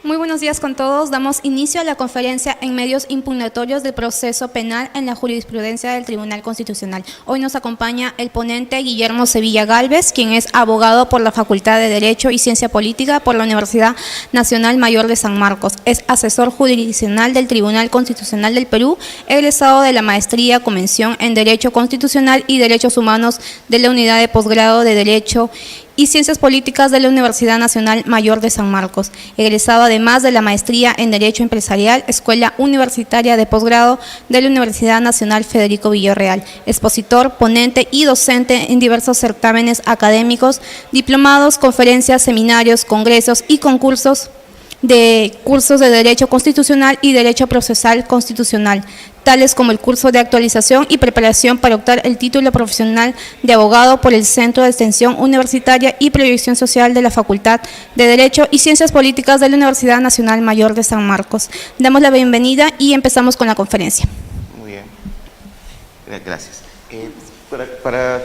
Muy buenos días con todos. Damos inicio a la conferencia en medios impugnatorios del proceso penal en la jurisprudencia del Tribunal Constitucional. Hoy nos acompaña el ponente Guillermo Sevilla Gálvez, quien es abogado por la Facultad de Derecho y Ciencia Política por la Universidad Nacional Mayor de San Marcos. Es asesor jurisdiccional del Tribunal Constitucional del Perú, egresado de la Maestría con mención en Derecho Constitucional y Derechos Humanos de la Unidad de Posgrado de Derecho y Ciencias Políticas de la Universidad Nacional Mayor de San Marcos, egresado además de la Maestría en Derecho Empresarial, Escuela Universitaria de Posgrado de la Universidad Nacional Federico Villarreal, expositor, ponente y docente en diversos certámenes académicos, diplomados, conferencias, seminarios, congresos y concursos de cursos de Derecho Constitucional y Derecho Procesal Constitucional, tales como el curso de actualización y preparación para optar el título profesional de abogado por el Centro de Extensión Universitaria y Proyección Social de la Facultad de Derecho y Ciencias Políticas de la Universidad Nacional Mayor de San Marcos. Damos la bienvenida y empezamos con la conferencia. Muy bien. Gracias.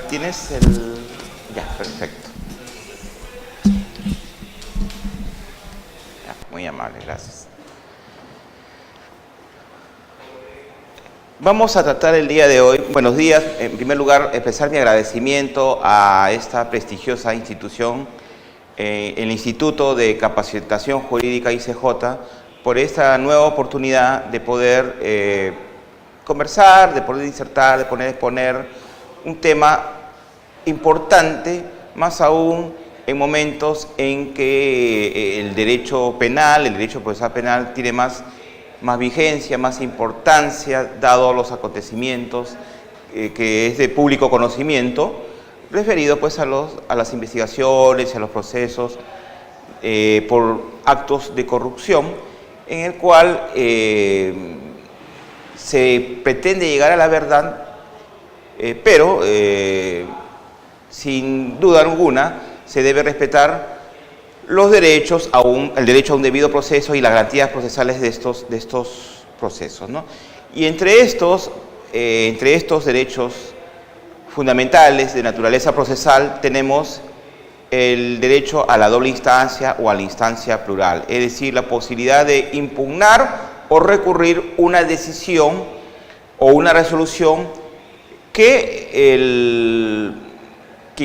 ¿Tienes el...? Ya, perfecto. Muy amable, gracias. Vamos a tratar el día de hoy, buenos días, en primer lugar expresar mi agradecimiento a esta prestigiosa institución, el Instituto de Capacitación Jurídica ICJ, por esta nueva oportunidad de poder conversar, de poder disertar, de poder exponer un tema importante, más aún en momentos en que el derecho penal, el derecho procesal penal tiene más vigencia, más importancia, dado los acontecimientos que es de público conocimiento, referido pues a las investigaciones, a los procesos por actos de corrupción, en el cual se pretende llegar a la verdad, pero sin duda alguna se debe respetar los derechos, el derecho a un debido proceso y las garantías procesales de estos procesos, ¿no? Y entre estos derechos fundamentales de naturaleza procesal tenemos el derecho a la doble instancia o a la instancia plural, es decir, la posibilidad de impugnar o recurrir una decisión o una resolución que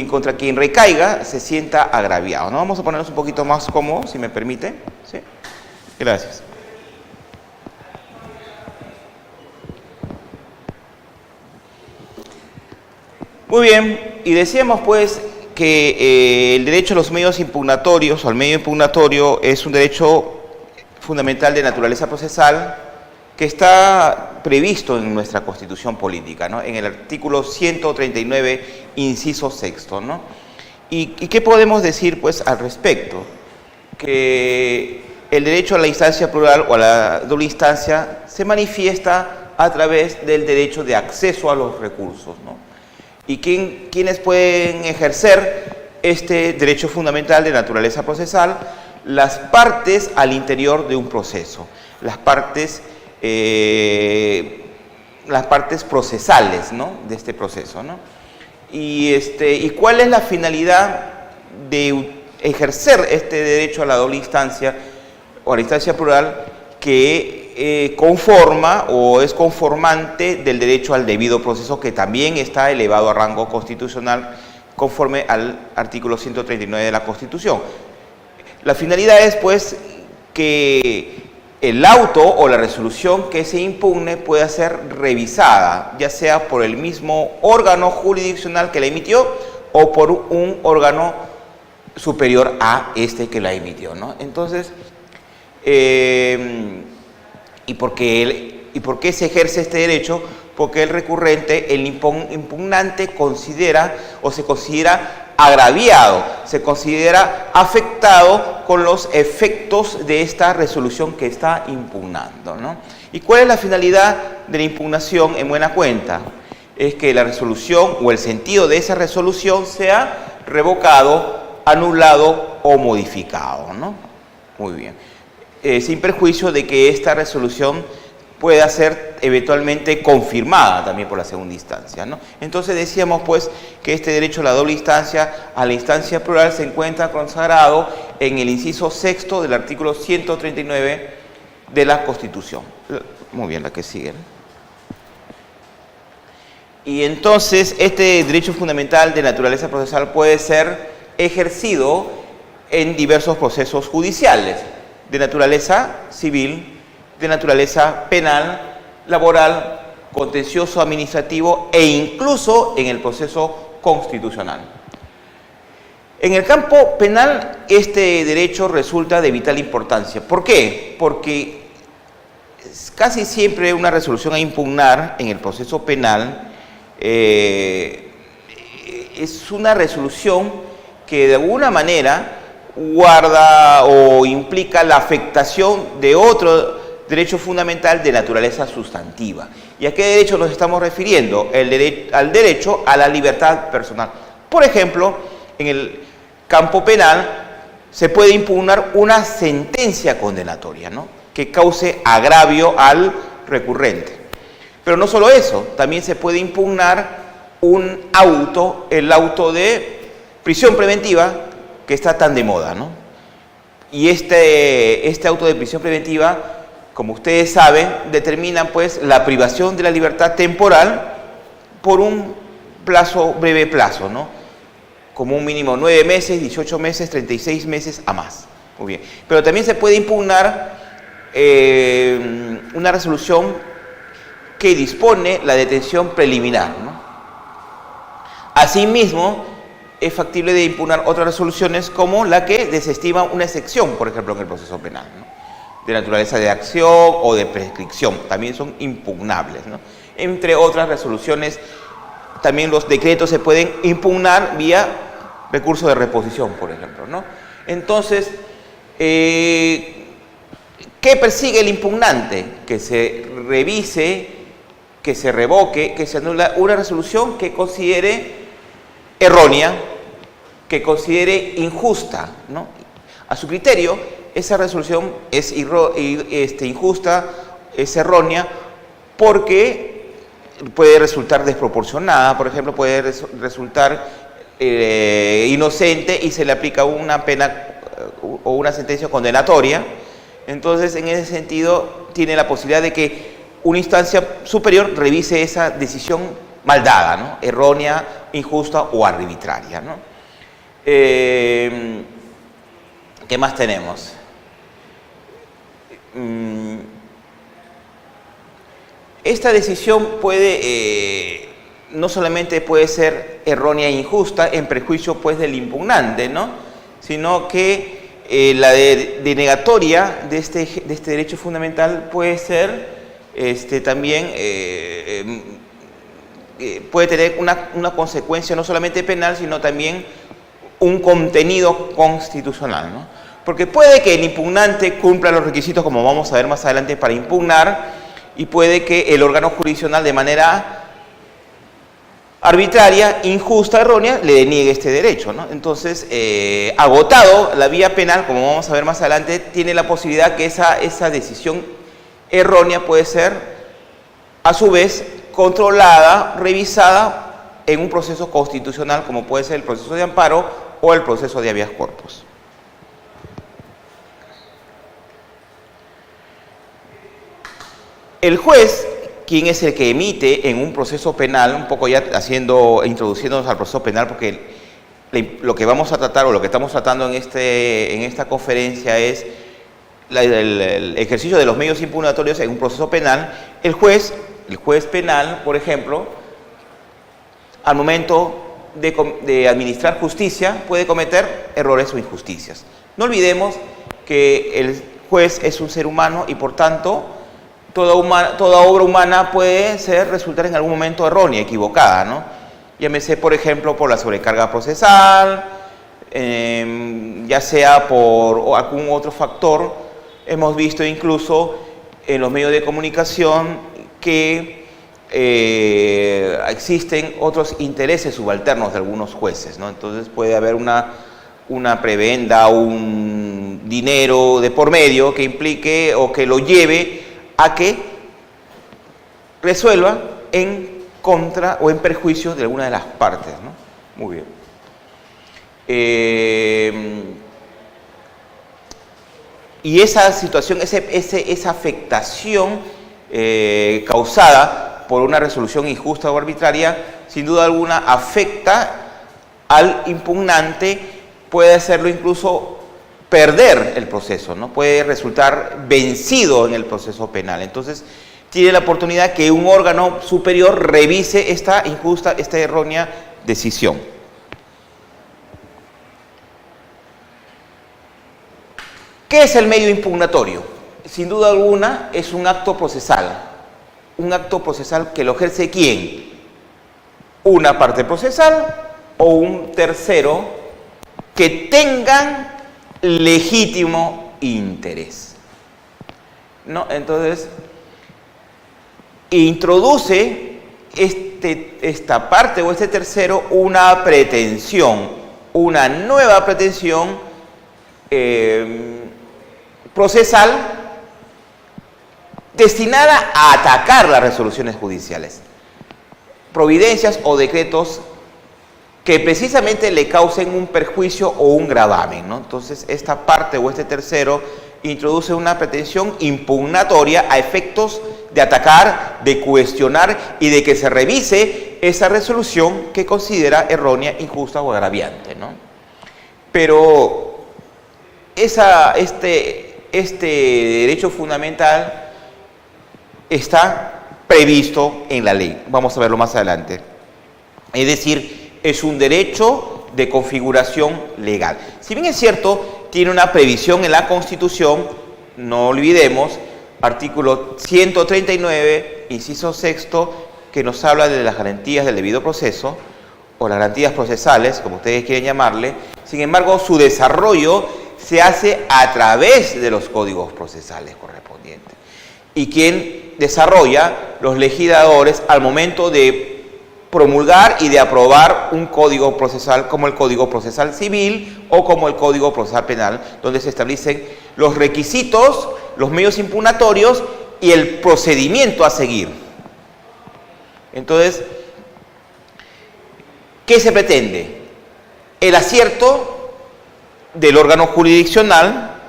contra quien recaiga se sienta agraviado, ¿no? Vamos a ponernos un poquito más cómodos, si me permite. ¿Sí? Gracias. Muy bien, y decíamos pues que el derecho a los medios impugnatorios, o al medio impugnatorio, es un derecho fundamental de naturaleza procesal que está previsto en nuestra Constitución Política, ¿no? En el artículo 139, inciso sexto, ¿no? ¿Y qué podemos decir, pues, al respecto? Que el derecho a la instancia plural o a la doble instancia se manifiesta a través del derecho de acceso a los recursos, ¿no? ¿Y quiénes pueden ejercer este derecho fundamental de naturaleza procesal? Las partes al interior de un proceso, las partes procesales, ¿no? De este proceso, ¿no? ¿Y cuál es la finalidad de ejercer este derecho a la doble instancia o a la instancia plural que conforma o es conformante del derecho al debido proceso, que también está elevado a rango constitucional conforme al artículo 139 de la Constitución? La finalidad es, pues, que el auto o la resolución que se impugne pueda ser revisada, ya sea por el mismo órgano jurisdiccional que la emitió o por un órgano superior a este que la emitió, ¿no? Entonces, ¿y por qué se ejerce este derecho? Porque el recurrente, el impugnante, considera o se considera agraviado, se considera afectado con los efectos de esta resolución que está impugnando, ¿no? ¿Y cuál es la finalidad de la impugnación en buena cuenta? Es que la resolución o el sentido de esa resolución sea revocado, anulado o modificado, ¿no? Muy bien. Sin perjuicio de que esta resolución pueda ser eventualmente confirmada también por la segunda instancia, ¿no? Entonces decíamos pues que este derecho a la doble instancia, a la instancia plural, se encuentra consagrado en el inciso sexto del artículo 139 de la Constitución. Muy bien, la que sigue, ¿no? Y entonces este derecho fundamental de naturaleza procesal puede ser ejercido en diversos procesos judiciales, de naturaleza civil, de naturaleza penal, laboral, contencioso administrativo e incluso en el proceso constitucional. En el campo penal este derecho resulta de vital importancia. ¿Por qué? Porque casi siempre una resolución a impugnar en el proceso penal es una resolución que de alguna manera guarda o implica la afectación de otro derecho fundamental de naturaleza sustantiva. ¿Y a qué derecho nos estamos refiriendo? Al derecho a la libertad personal. Por ejemplo, en el campo penal se puede impugnar una sentencia condenatoria, ¿no?, que cause agravio al recurrente. Pero no solo eso, también se puede impugnar un auto, el auto de prisión preventiva, que está tan de moda, ¿no? Y este auto de prisión preventiva, como ustedes saben, determina pues la privación de la libertad temporal por un breve plazo, ¿no? Como un mínimo 9 meses, 18 meses, 36 meses a más. Muy bien. Pero también se puede impugnar una resolución que dispone la detención preliminar, ¿no? Asimismo, es factible de impugnar otras resoluciones como la que desestima una excepción, por ejemplo, en el proceso penal, ¿no?, de naturaleza de acción o de prescripción, también son impugnables, ¿no? Entre otras resoluciones, también los decretos se pueden impugnar vía recurso de reposición, por ejemplo, ¿no? Entonces, ¿qué persigue el impugnante? Que se revise, que se revoque, que se anula una resolución que considere errónea, que considere injusta, ¿no? A su criterio, esa resolución es injusta, es errónea, porque puede resultar desproporcionada, por ejemplo, puede resultar inocente y se le aplica una pena o una sentencia condenatoria. Entonces, en ese sentido, tiene la posibilidad de que una instancia superior revise esa decisión mal dada, ¿no?, errónea, injusta o arbitraria, ¿no? ¿Qué más tenemos? Esta decisión puede, no solamente puede ser errónea e injusta en perjuicio pues del impugnante, ¿no?, sino que la denegatoria de este derecho fundamental puede ser también puede tener una consecuencia no solamente penal, sino también un contenido constitucional, ¿no? Porque puede que el impugnante cumpla los requisitos, como vamos a ver más adelante, para impugnar, y puede que el órgano jurisdiccional de manera arbitraria, injusta, errónea, le deniegue este derecho, ¿no? Entonces, agotado la vía penal, como vamos a ver más adelante, tiene la posibilidad que esa decisión errónea puede ser, a su vez, controlada, revisada en un proceso constitucional, como puede ser el proceso de amparo o el proceso de habeas corpus. El juez, quien es el que emite en un proceso penal, un poco ya introduciéndonos al proceso penal, porque lo que vamos a tratar o lo que estamos tratando en esta conferencia es el ejercicio de los medios impugnatorios en un proceso penal. El juez penal, por ejemplo, al momento de administrar justicia, puede cometer errores o injusticias. No olvidemos que el juez es un ser humano y, por tanto, toda obra humana puede resultar en algún momento errónea, equivocada, ¿no? Llámese, por ejemplo, por la sobrecarga procesal, ya sea por algún otro factor. Hemos visto incluso en los medios de comunicación que existen otros intereses subalternos de algunos jueces, ¿no? Entonces puede haber una prebenda, un dinero de por medio que implique o que lo lleve a que resuelva en contra o en perjuicio de alguna de las partes, ¿no? Muy bien. Y esa situación, esa afectación causada por una resolución injusta o arbitraria, sin duda alguna afecta al impugnante, puede hacerlo incluso perder el proceso, ¿no? Puede resultar vencido en el proceso penal. Entonces, tiene la oportunidad que un órgano superior revise esta injusta, esta errónea decisión. ¿Qué es el medio impugnatorio? Sin duda alguna es un acto procesal. Un acto procesal que lo ejerce ¿quién? Una parte procesal o un tercero que tengan legítimo interés, ¿no? Entonces, introduce esta parte o este tercero una pretensión, una nueva pretensión procesal destinada a atacar las resoluciones judiciales, providencias o decretos que precisamente le causen un perjuicio o un gravamen, ¿no? Entonces, esta parte o este tercero introduce una pretensión impugnatoria a efectos de atacar, de cuestionar y de que se revise esa resolución que considera errónea, injusta o agraviante, ¿no? Pero este derecho fundamental está previsto en la ley. Vamos a verlo más adelante. Es decir, es un derecho de configuración legal. Si bien es cierto, tiene una previsión en la Constitución, no olvidemos, artículo 139, inciso sexto, que nos habla de las garantías del debido proceso, o las garantías procesales, como ustedes quieren llamarle. Sin embargo, su desarrollo se hace a través de los códigos procesales correspondientes. Y quien desarrolla, los legisladores, al momento de promulgar y de aprobar un código procesal como el Código Procesal Civil o como el Código Procesal Penal, donde se establecen los requisitos, los medios impugnatorios y el procedimiento a seguir. Entonces, ¿qué se pretende? El acierto del órgano jurisdiccional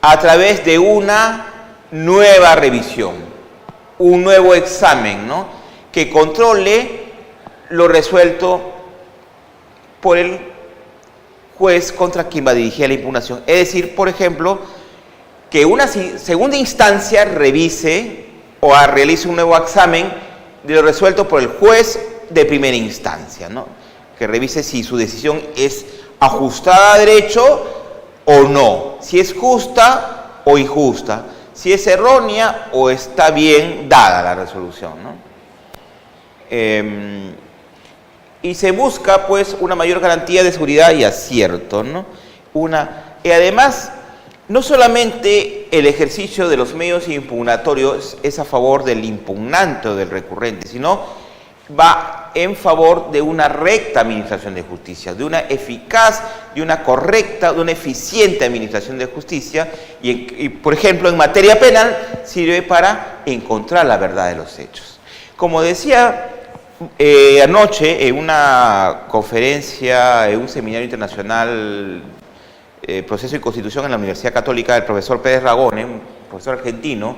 a través de una nueva revisión, un nuevo examen, ¿no?, que controle lo resuelto por el juez contra quien va a dirigir la impugnación. Es decir, por ejemplo, que una segunda instancia revise o realice un nuevo examen de lo resuelto por el juez de primera instancia, ¿no? Que revise si su decisión es ajustada a derecho o no, si es justa o injusta, si es errónea o está bien dada la resolución, ¿no? Y se busca, pues, una mayor garantía de seguridad y acierto, ¿no? Y además, no solamente el ejercicio de los medios impugnatorios es a favor del impugnante o del recurrente, sino va en favor de una recta administración de justicia, de una eficaz, de una correcta, de una eficiente administración de justicia y, por ejemplo, en materia penal sirve para encontrar la verdad de los hechos. Como decía anoche en una conferencia, en un seminario internacional, Proceso y Constitución en la Universidad Católica, del profesor Pérez Ragone, un profesor argentino,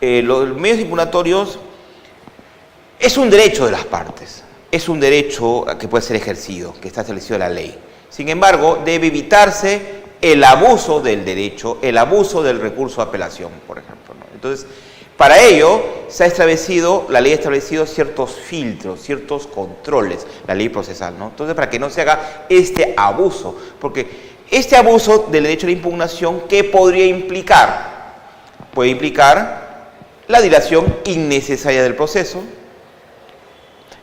los medios impugnatorios es un derecho de las partes, es un derecho que puede ser ejercido, que está establecido en la ley. Sin embargo, debe evitarse el abuso del derecho, el abuso del recurso de apelación, por ejemplo, ¿no? Entonces, para ello, la ley ha establecido ciertos filtros, ciertos controles, la ley procesal, ¿no? Entonces, para que no se haga este abuso, porque este abuso del derecho a la impugnación, ¿qué podría implicar? Puede implicar la dilación innecesaria del proceso.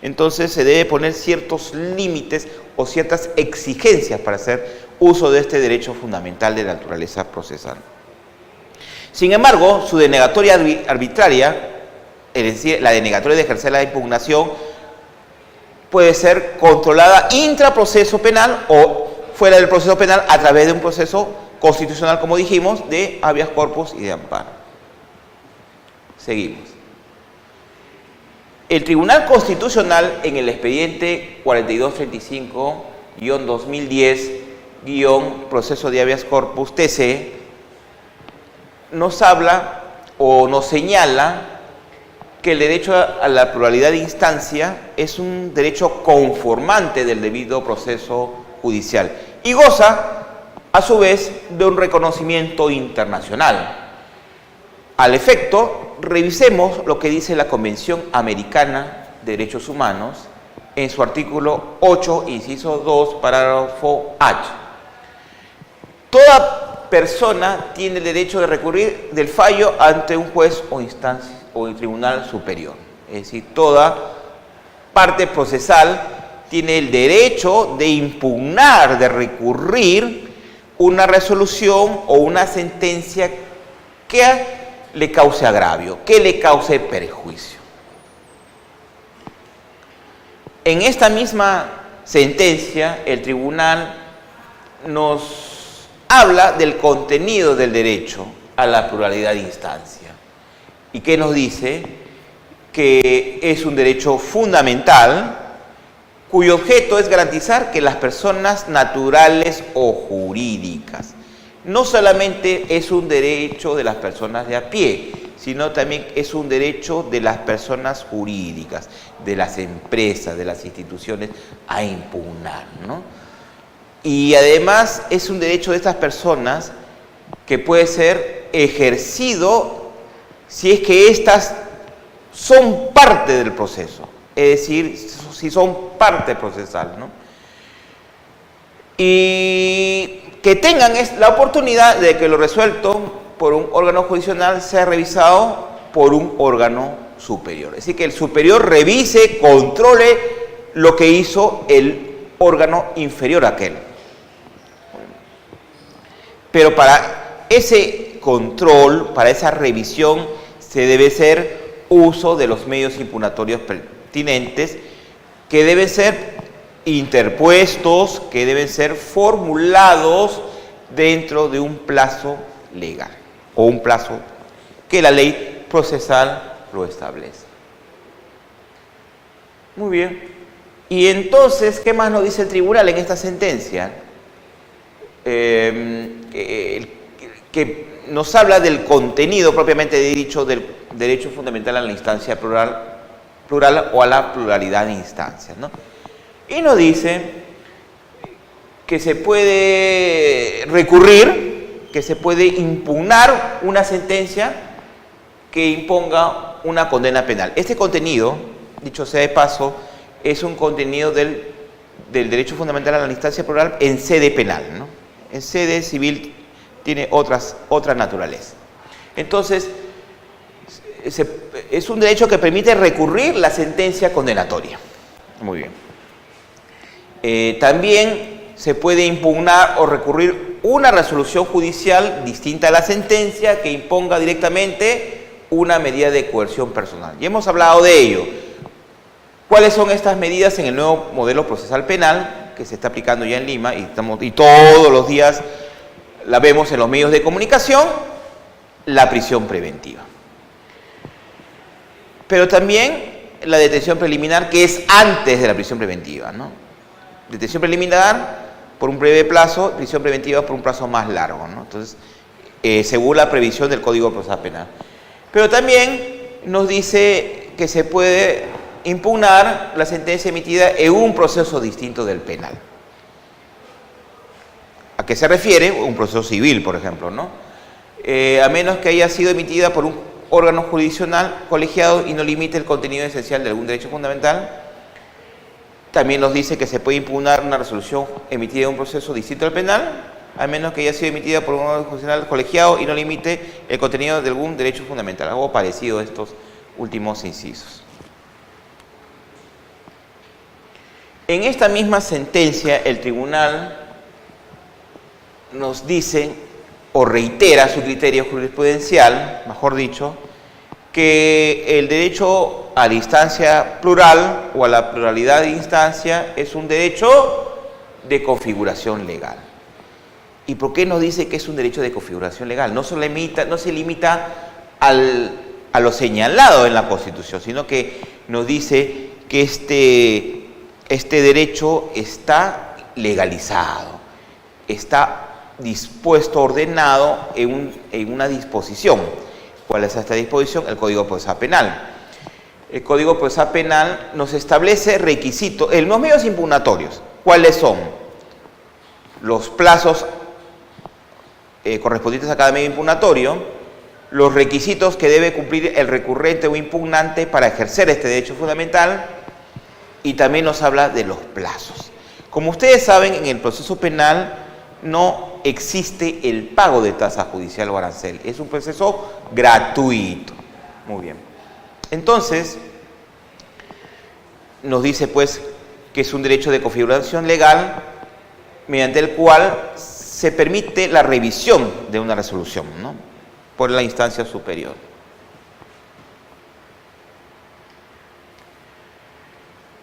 Entonces, se debe poner ciertos límites o ciertas exigencias para hacer uso de este derecho fundamental de naturaleza procesal. Sin embargo, su denegatoria arbitraria, es decir, la denegatoria de ejercer la impugnación, puede ser controlada intraproceso penal o fuera del proceso penal a través de un proceso constitucional, como dijimos, de habeas corpus y de amparo. Seguimos. El Tribunal Constitucional, en el expediente 4235-2010-proceso de habeas corpus TC, nos habla o nos señala que el derecho a la pluralidad de instancia es un derecho conformante del debido proceso judicial y goza, a su vez, de un reconocimiento internacional. Al efecto, revisemos lo que dice la Convención Americana de Derechos Humanos en su artículo 8, inciso 2, parágrafo H. Toda persona tiene el derecho de recurrir del fallo ante un juez o instancia o el tribunal superior. Es decir, toda parte procesal tiene el derecho de impugnar, de recurrir una resolución o una sentencia que le cause agravio, que le cause perjuicio. En esta misma sentencia, el tribunal nos habla del contenido del derecho a la pluralidad de instancia. ¿Y qué nos dice? Que es un derecho fundamental cuyo objeto es garantizar que las personas naturales o jurídicas no solamente es un derecho de las personas de a pie, sino también es un derecho de las personas jurídicas, de las empresas, de las instituciones a impugnar, ¿no? Y además es un derecho de estas personas que puede ser ejercido si es que éstas son parte del proceso, es decir, si son parte procesal, ¿no? Y que tengan la oportunidad de que lo resuelto por un órgano judicial sea revisado por un órgano superior. Es decir, que el superior revise, controle lo que hizo el órgano inferior a aquel. Pero para ese control, para esa revisión, se debe hacer uso de los medios impugnatorios pertinentes, que deben ser interpuestos, que deben ser formulados dentro de un plazo legal o un plazo que la ley procesal lo establece. Muy bien. Y entonces, ¿qué más nos dice el tribunal en esta sentencia? Que nos habla del contenido propiamente dicho del derecho fundamental a la instancia plural o a la pluralidad de instancias, ¿no? Y nos dice que se puede recurrir, que se puede impugnar una sentencia que imponga una condena penal. Este contenido, dicho sea de paso, es un contenido del derecho fundamental a la instancia plural en sede penal, ¿no? En sede civil tiene otra naturaleza. Entonces, es un derecho que permite recurrir la sentencia condenatoria. Muy bien. También se puede impugnar o recurrir una resolución judicial distinta a la sentencia que imponga directamente una medida de coerción personal. Ya hemos hablado de ello. ¿Cuáles son estas medidas en el nuevo modelo procesal penal que se está aplicando ya en Lima y todos los días la vemos en los medios de comunicación? La prisión preventiva. Pero también la detención preliminar, que es antes de la prisión preventiva, ¿no? Detención preliminar por un breve plazo, prisión preventiva por un plazo más largo, ¿no? Entonces, según la previsión del Código Procesal Penal. Pero también nos dice que se puede impugnar la sentencia emitida en un proceso distinto del penal. ¿A qué se refiere? Un proceso civil, por ejemplo, ¿no? A menos que haya sido emitida por un órgano jurisdiccional colegiado y no limite el contenido esencial de algún derecho fundamental. También nos dice que se puede impugnar una resolución emitida en un proceso distinto al penal, a menos que haya sido emitida por un órgano jurisdiccional colegiado y no limite el contenido de algún derecho fundamental. Algo parecido a estos últimos incisos. En esta misma sentencia, el tribunal nos dice, o reitera su criterio jurisprudencial, mejor dicho, que el derecho a la instancia plural o a la pluralidad de instancia es un derecho de configuración legal. ¿Y por qué nos dice que es un derecho de configuración legal? No se limita a lo señalado en la Constitución, sino que nos dice que este derecho está legalizado, está dispuesto, ordenado en una disposición. ¿Cuál es esta disposición? El Código Procesal Penal. El Código Procesal Penal nos establece requisitos, en los medios impugnatorios. ¿Cuáles son? Los plazos correspondientes a cada medio impugnatorio, los requisitos que debe cumplir el recurrente o impugnante para ejercer este derecho fundamental, y también nos habla de los plazos. Como ustedes saben, en el proceso penal no existe el pago de tasa judicial o arancel, es un proceso gratuito. Muy bien. Entonces, nos dice pues que es un derecho de configuración legal mediante el cual se permite la revisión de una resolución, ¿no?, por la instancia superior.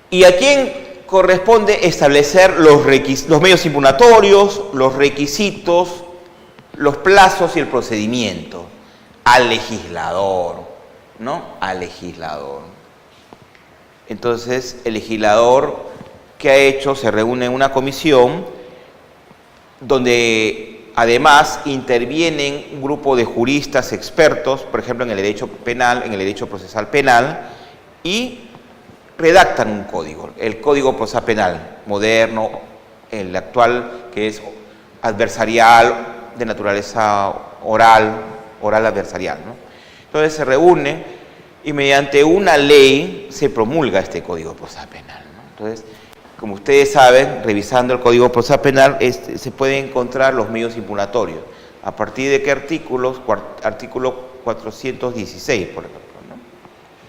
¿Y a quién corresponde establecer los medios impugnatorios, los requisitos, los plazos y el procedimiento? Al legislador, ¿no? Al legislador. Entonces, el legislador, ¿qué ha hecho? Se reúne en una comisión donde además intervienen un grupo de juristas expertos, por ejemplo, en el derecho penal, en el derecho procesal penal, y redactan un código, el Código Procesal Penal moderno, el actual, que es adversarial, de naturaleza oral adversarial, ¿no? Entonces se reúne y mediante una ley se promulga este Código Procesal Penal, ¿no? Entonces, como ustedes saben, revisando el Código Procesal Penal, se pueden encontrar los medios impugnatorios. ¿A partir de qué artículos? Artículo 416, por ejemplo, ¿no?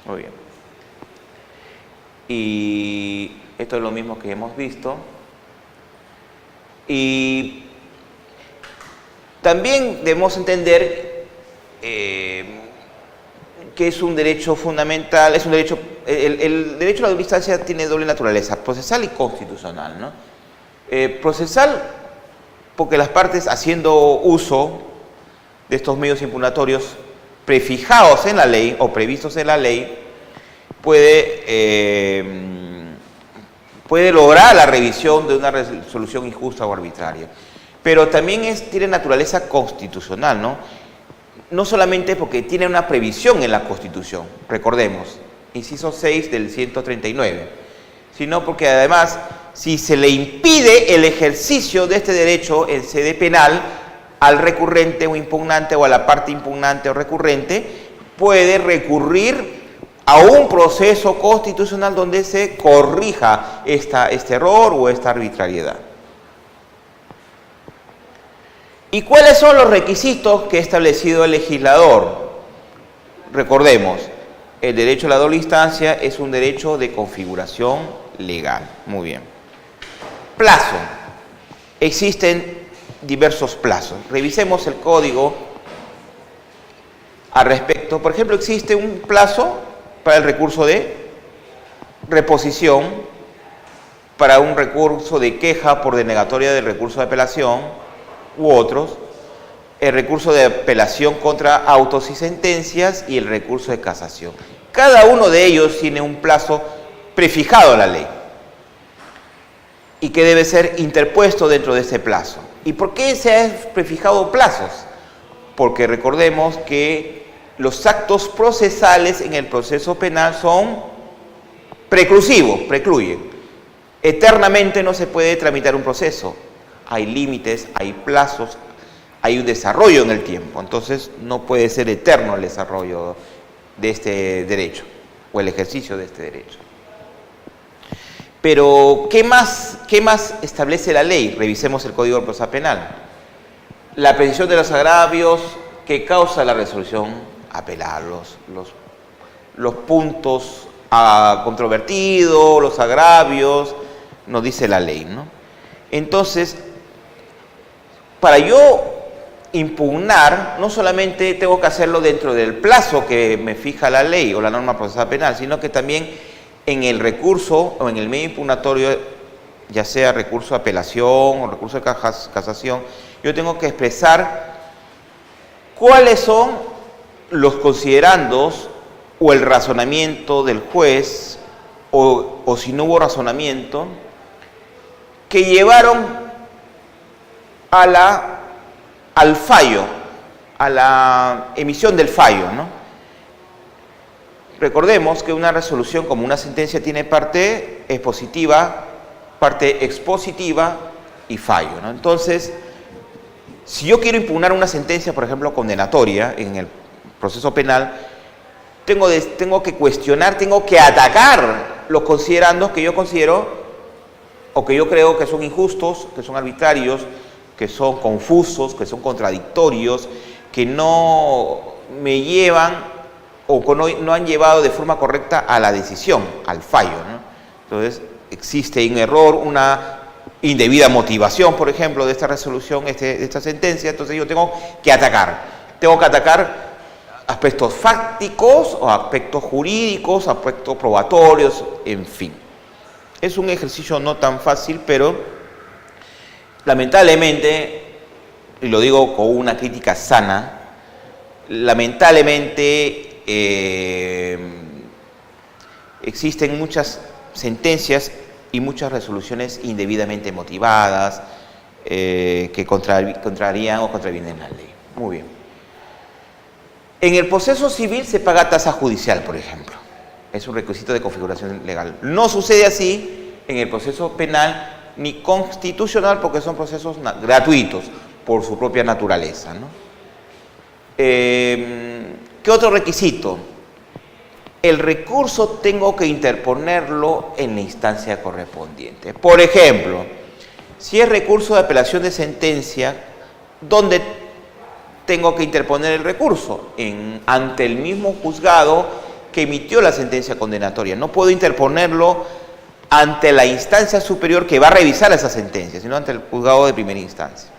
Muy bien. Y esto es lo mismo que hemos visto. Y también debemos entender que es un derecho fundamental, es un derecho, el derecho a la doble instancia tiene doble naturaleza, procesal y constitucional, ¿no? Procesal, porque las partes, haciendo uso de estos medios impugnatorios prefijados en la ley o previstos en la ley, puede lograr la revisión de una resolución injusta o arbitraria. Pero también tiene naturaleza constitucional, ¿no? No solamente porque tiene una previsión en la Constitución, recordemos, inciso 6 del 139, sino porque además, si se le impide el ejercicio de este derecho en sede penal al recurrente o impugnante o a la parte impugnante o recurrente, puede recurrir a un proceso constitucional donde se corrija este error o esta arbitrariedad. ¿Y cuáles son los requisitos que ha establecido el legislador? Recordemos, el derecho a la doble instancia es un derecho de configuración legal. Muy bien. Plazo. Existen diversos plazos. Revisemos el código al respecto. Por ejemplo, existe un plazo para el recurso de reposición, para un recurso de queja por denegatoria del recurso de apelación u otros, el recurso de apelación contra autos y sentencias y el recurso de casación. Cada uno de ellos tiene un plazo prefijado en la ley y que debe ser interpuesto dentro de ese plazo. ¿Y por qué se han prefijado plazos? Porque recordemos que los actos procesales en el proceso penal son preclusivos, precluyen. Eternamente no se puede tramitar un proceso. Hay límites, hay plazos, hay un desarrollo en el tiempo. Entonces no puede ser eterno el desarrollo de este derecho o el ejercicio de este derecho. Pero, ¿qué más establece la ley? Revisemos el Código Procesal Penal. La precisión de los agravios que causa la resolución apelar, los puntos controvertidos, los agravios, nos dice la ley, ¿no? Entonces, para yo impugnar, no solamente tengo que hacerlo dentro del plazo que me fija la ley o la norma procesal penal, sino que también en el recurso o en el medio impugnatorio, ya sea recurso de apelación o recurso de casación, yo tengo que expresar cuáles son los considerandos o el razonamiento del juez, o si no hubo razonamiento, que llevaron al fallo, a la emisión del fallo, ¿no? Recordemos que una resolución, como una sentencia, tiene parte expositiva, parte expositiva y fallo, ¿no? Entonces, si yo quiero impugnar una sentencia, por ejemplo, condenatoria en el proceso penal, tengo que cuestionar, tengo que atacar los considerandos que yo considero o que yo creo que son injustos, que son arbitrarios, que son confusos, que son contradictorios, que no me llevan o no han llevado de forma correcta a la decisión, al fallo, ¿no? Entonces, existe un error, una indebida motivación, por ejemplo, de esta resolución, de esta sentencia. Entonces yo tengo que atacar aspectos fácticos o aspectos jurídicos, aspectos probatorios, en fin. Es un ejercicio no tan fácil, pero lamentablemente, y lo digo con una crítica sana, lamentablemente existen muchas sentencias y muchas resoluciones indebidamente motivadas que contrarían o contravienen la ley. Muy bien. En el proceso civil se paga tasa judicial, por ejemplo. Es un requisito de configuración legal. No sucede así en el proceso penal ni constitucional porque son procesos gratuitos por su propia naturaleza, ¿no? ¿Qué otro requisito? El recurso tengo que interponerlo en la instancia correspondiente. Por ejemplo, si es recurso de apelación de sentencia, ¿dónde tengo que interponer el recurso? Ante el mismo juzgado que emitió la sentencia condenatoria. No puedo interponerlo ante la instancia superior que va a revisar esa sentencia, sino ante el juzgado de primera instancia.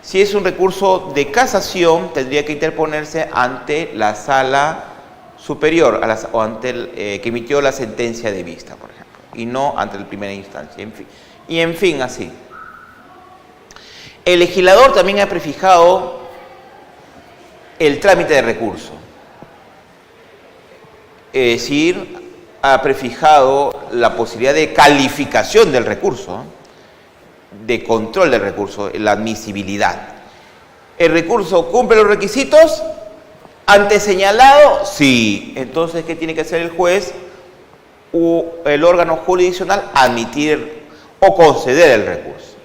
Si es un recurso de casación, tendría que interponerse ante la sala superior o ante el que emitió la sentencia de vista, por ejemplo, y no ante la primera instancia. En fin, así. El legislador también ha prefijado el trámite de recurso. Es decir, ha prefijado la posibilidad de calificación del recurso, de control del recurso, la admisibilidad. ¿El recurso cumple los requisitos? ¿Antes señalado? Sí. Entonces, ¿qué tiene que hacer el juez o el órgano jurisdiccional? Admitir o conceder el recurso.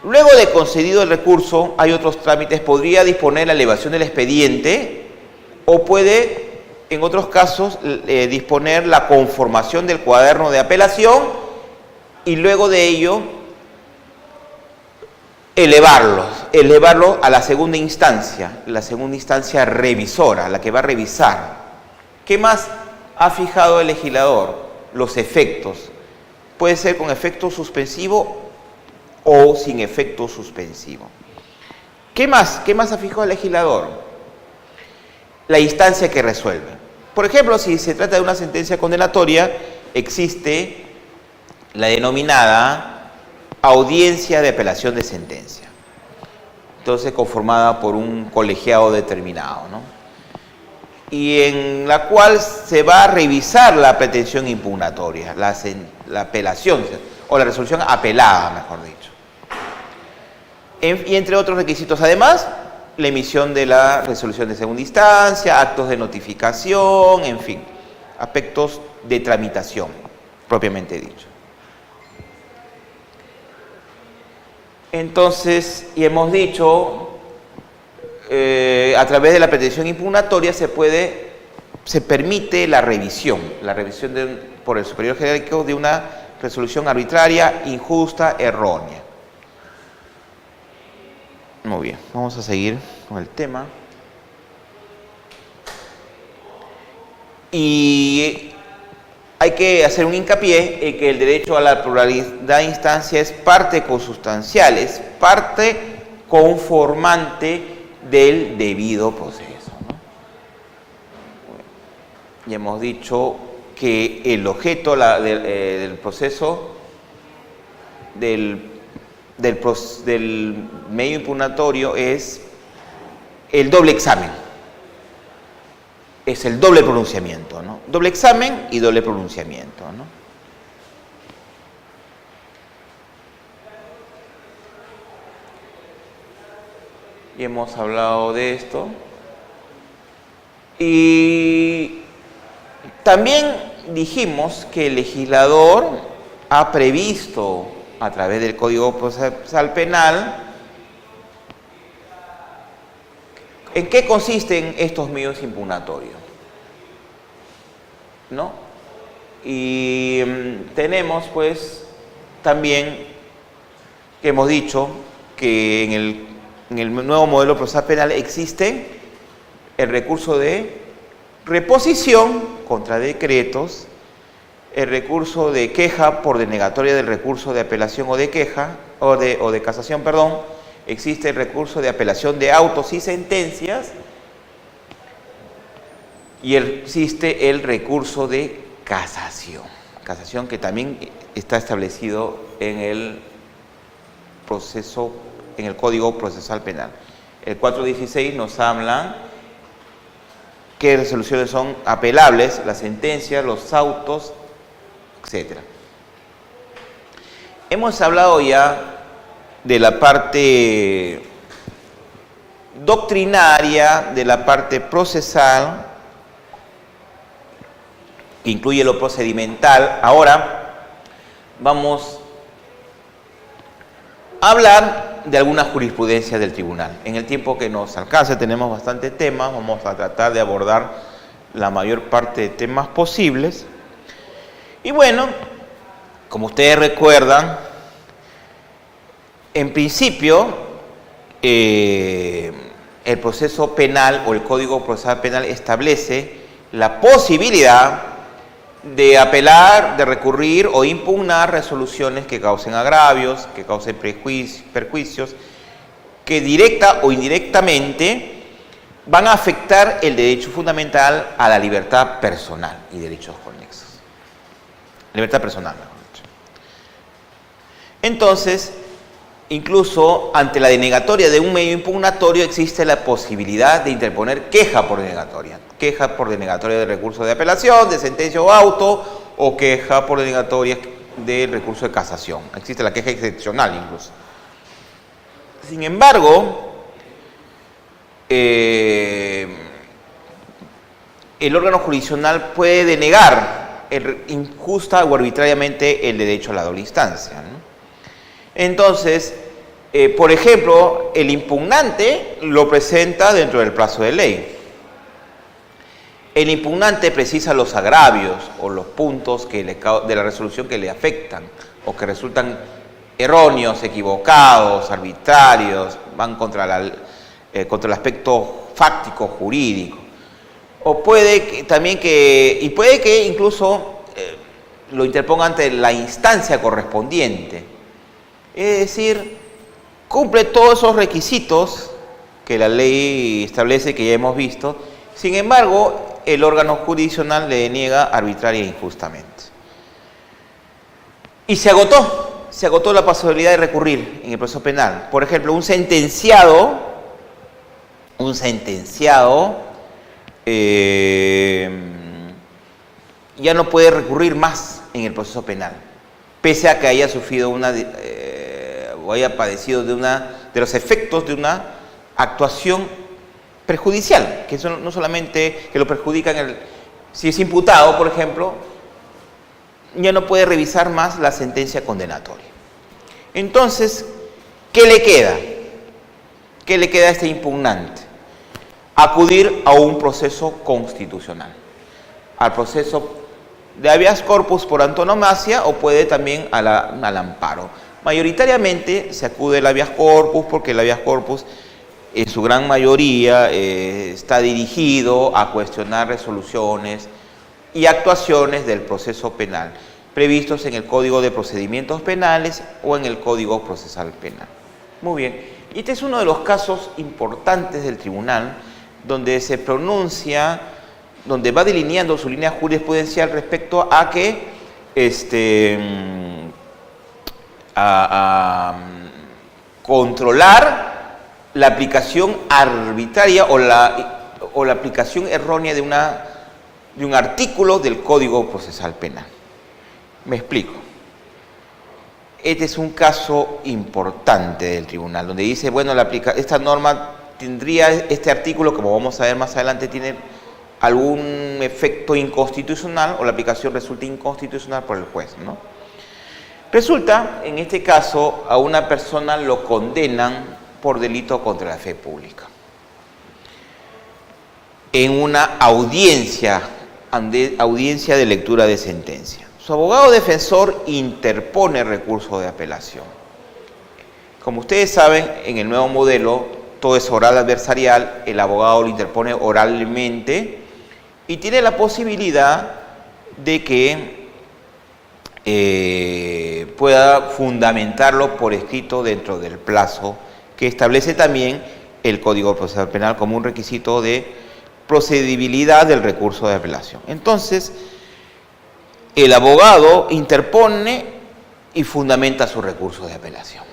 Luego de concedido el recurso, hay otros trámites. Podría disponer la elevación del expediente o puede, en otros casos, disponer la conformación del cuaderno de apelación y luego de ello elevarlo a la segunda instancia revisora, la que va a revisar. ¿Qué más ha fijado el legislador? Los efectos. Puede ser con efecto suspensivo o sin efecto suspensivo. ¿Qué más ha fijado el legislador? La instancia que resuelve. Por ejemplo, si se trata de una sentencia condenatoria, existe la denominada audiencia de apelación de sentencia. Entonces, conformada por un colegiado determinado, ¿no? Y en la cual se va a revisar la pretensión impugnatoria, la apelación, o la resolución apelada, mejor dicho. Y entre otros requisitos, además, la emisión de la resolución de segunda instancia, actos de notificación, en fin, aspectos de tramitación, propiamente dicho. Entonces, y hemos dicho, a través de la pretensión impugnatoria se permite la revisión por el superior jerárquico de una resolución arbitraria, injusta, errónea. Muy bien, vamos a seguir con el tema. Y hay que hacer un hincapié en que el derecho a la pluralidad de instancia es parte consustancial, es parte conformante del debido proceso, ¿no? Ya hemos dicho que el objeto del proceso, del medio impugnatorio, es el doble examen. es el doble pronunciamiento, ¿no? Doble examen y doble pronunciamiento, ¿no? Y hemos hablado de esto. Y también dijimos que el legislador ha previsto a través del Código Procesal Penal en qué consisten estos medios impugnatorios, ¿no? Y tenemos pues también que hemos dicho que en el nuevo modelo procesal penal existe el recurso de reposición contra decretos, el recurso de queja por denegatoria del recurso de apelación o de queja, o de casación, perdón, existe el recurso de apelación de autos y sentencias, y existe el recurso de casación que también está establecido en el Código Procesal Penal. El 416 nos habla qué resoluciones son apelables, las sentencias, los autos, etc. Hemos hablado ya de la parte doctrinaria, de la parte procesal, que incluye lo procedimental. Ahora vamos a hablar de alguna jurisprudencia del tribunal. En el tiempo que nos alcance tenemos bastante temas, vamos a tratar de abordar la mayor parte de temas posibles. Y bueno, como ustedes recuerdan, en principio el proceso penal o el Código Procesal Penal establece la posibilidad de apelar, de recurrir o impugnar resoluciones que causen agravios, que causen perjuicios, que directa o indirectamente van a afectar el derecho fundamental a la libertad personal y derechos conexos. Libertad personal, mejor dicho. Entonces, incluso ante la denegatoria de un medio impugnatorio existe la posibilidad de interponer queja por denegatoria de recurso de apelación, de sentencia o auto, o queja por denegatoria del recurso de casación. Existe la queja excepcional incluso. Sin embargo, el órgano jurisdiccional puede denegar injusta o arbitrariamente el derecho a la doble instancia, ¿no? Entonces, por ejemplo, el impugnante lo presenta dentro del plazo de ley. El impugnante precisa los agravios o los puntos de la resolución que le afectan o que resultan erróneos, equivocados, arbitrarios, van contra el aspecto fáctico jurídico. O puede que incluso lo interponga ante la instancia correspondiente. Es decir, cumple todos esos requisitos que la ley establece, que ya hemos visto. Sin embargo, el órgano jurisdiccional le deniega arbitraria e injustamente. Y se agotó la posibilidad de recurrir en el proceso penal. Por ejemplo, un sentenciado ya no puede recurrir más en el proceso penal, pese a que haya sufrido o haya padecido de los efectos de una actuación perjudicial, que no solamente que lo perjudican, si es imputado, por ejemplo, ya no puede revisar más la sentencia condenatoria. Entonces, ¿qué le queda? ¿Qué le queda a este impugnante? Acudir a un proceso constitucional, al proceso de habeas corpus por antonomasia, o puede también al amparo. Mayoritariamente se acude al habeas corpus porque el habeas corpus en su gran mayoría está dirigido a cuestionar resoluciones y actuaciones del proceso penal previstos en el Código de Procedimientos Penales o en el Código Procesal Penal. Muy bien, y este es uno de los casos importantes del tribunal donde se pronuncia, donde va delineando su línea jurisprudencial respecto a que controlar la aplicación arbitraria o la aplicación errónea de un artículo del Código Procesal Penal. Me explico. Este es un caso importante del tribunal, donde dice, bueno, esta norma tendría, este artículo, como vamos a ver más adelante, tiene algún efecto inconstitucional o la aplicación resulta inconstitucional por el juez, ¿no? Resulta, en este caso, a una persona lo condenan por delito contra la fe pública. En una audiencia de lectura de sentencia. Su abogado defensor interpone recurso de apelación. Como ustedes saben, en el nuevo modelo, todo es oral adversarial, el abogado lo interpone oralmente y tiene la posibilidad de que pueda fundamentarlo por escrito dentro del plazo que establece también el Código Procesal Penal como un requisito de procedibilidad del recurso de apelación. Entonces, el abogado interpone y fundamenta su recurso de apelación.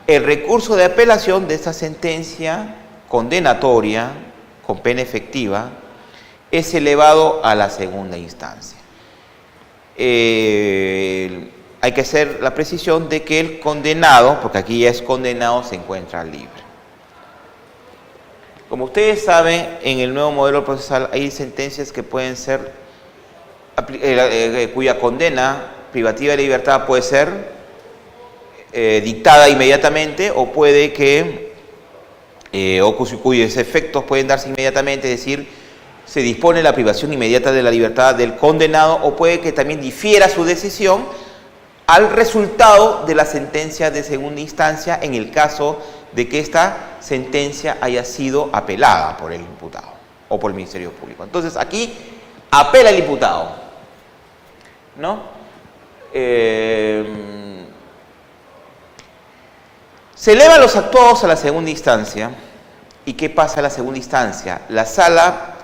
El recurso de apelación de esta sentencia condenatoria con pena efectiva es elevado a la segunda instancia. Hay que hacer la precisión de que el condenado, porque aquí ya es condenado, se encuentra libre. Como ustedes saben, en el nuevo modelo procesal hay sentencias que pueden ser, cuya condena privativa de libertad puede ser dictada inmediatamente o puede que, o cuyos efectos pueden darse inmediatamente, es decir, se dispone la privación inmediata de la libertad del condenado o puede que también difiera su decisión al resultado de la sentencia de segunda instancia en el caso de que esta sentencia haya sido apelada por el imputado o por el Ministerio Público. Entonces, aquí apela el imputado, ¿no? Se elevan los actuados a la segunda instancia. ¿Y qué pasa en la segunda instancia? La Sala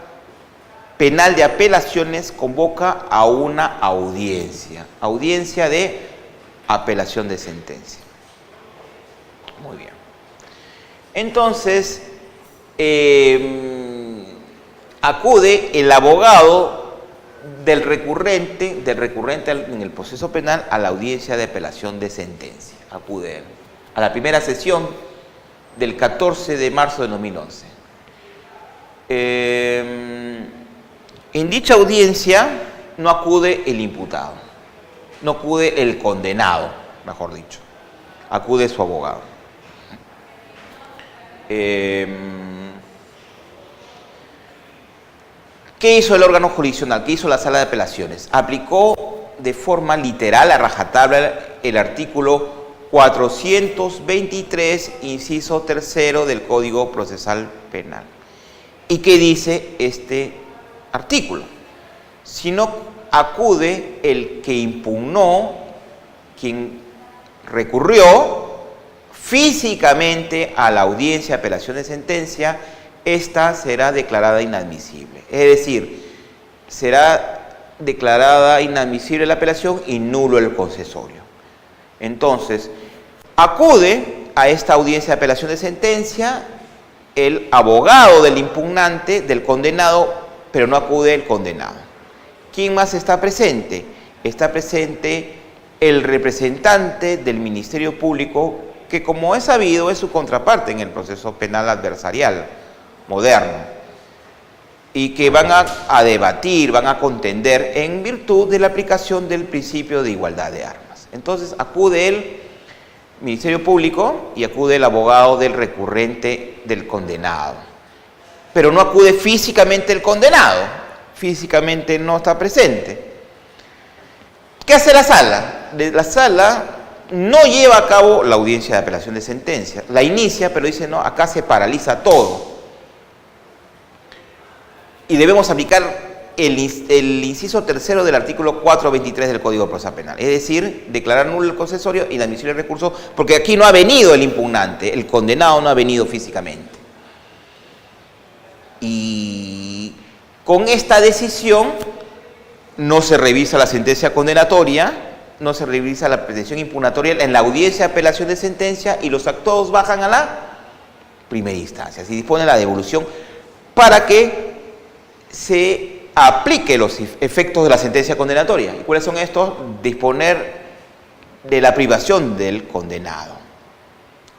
Penal de Apelaciones convoca a una audiencia de apelación de sentencia. Muy bien. Entonces, acude el abogado del recurrente en el proceso penal a la audiencia de apelación de sentencia. Acude a la primera sesión del 14 de marzo de 2011. En dicha audiencia no acude el imputado, no acude el condenado, mejor dicho, acude su abogado. ¿Qué hizo el órgano jurisdiccional? ¿Qué hizo la Sala de Apelaciones? Aplicó de forma literal, a rajatabla, el artículo 423, inciso tercero del Código Procesal Penal. ¿Y qué dice este artículo? Si no acude el que impugnó, quien recurrió físicamente a la audiencia de apelación de sentencia, esta será declarada inadmisible. Es decir, será declarada inadmisible la apelación y nulo el concesorio. Entonces, acude a esta audiencia de apelación de sentencia el abogado del impugnante, del condenado, pero no acude el condenado. ¿Quién más está presente? Está presente el representante del Ministerio Público, que como es sabido es su contraparte en el proceso penal adversarial moderno, y que van a debatir, van a contender en virtud de la aplicación del principio de igualdad de armas. Entonces acude el Ministerio Público y acude el abogado del recurrente del condenado, pero no acude físicamente el condenado, físicamente no está presente. ¿Qué hace la sala? La sala no lleva a cabo la audiencia de apelación de sentencia, la inicia, pero dice no, acá se paraliza todo. Y debemos aplicar el inciso tercero del artículo 423 del Código Procesal Penal, es decir, declarar nulo el concesorio y la admisión del recurso, porque aquí no ha venido el impugnante, el condenado no ha venido físicamente. Y con esta decisión no se revisa la sentencia condenatoria, no se revisa la pretensión impugnatoria en la audiencia de apelación de sentencia y los actuados bajan a la primera instancia. Se dispone la devolución para que se aplique los efectos de la sentencia condenatoria. ¿Y cuáles son estos? Disponer de la privación del condenado.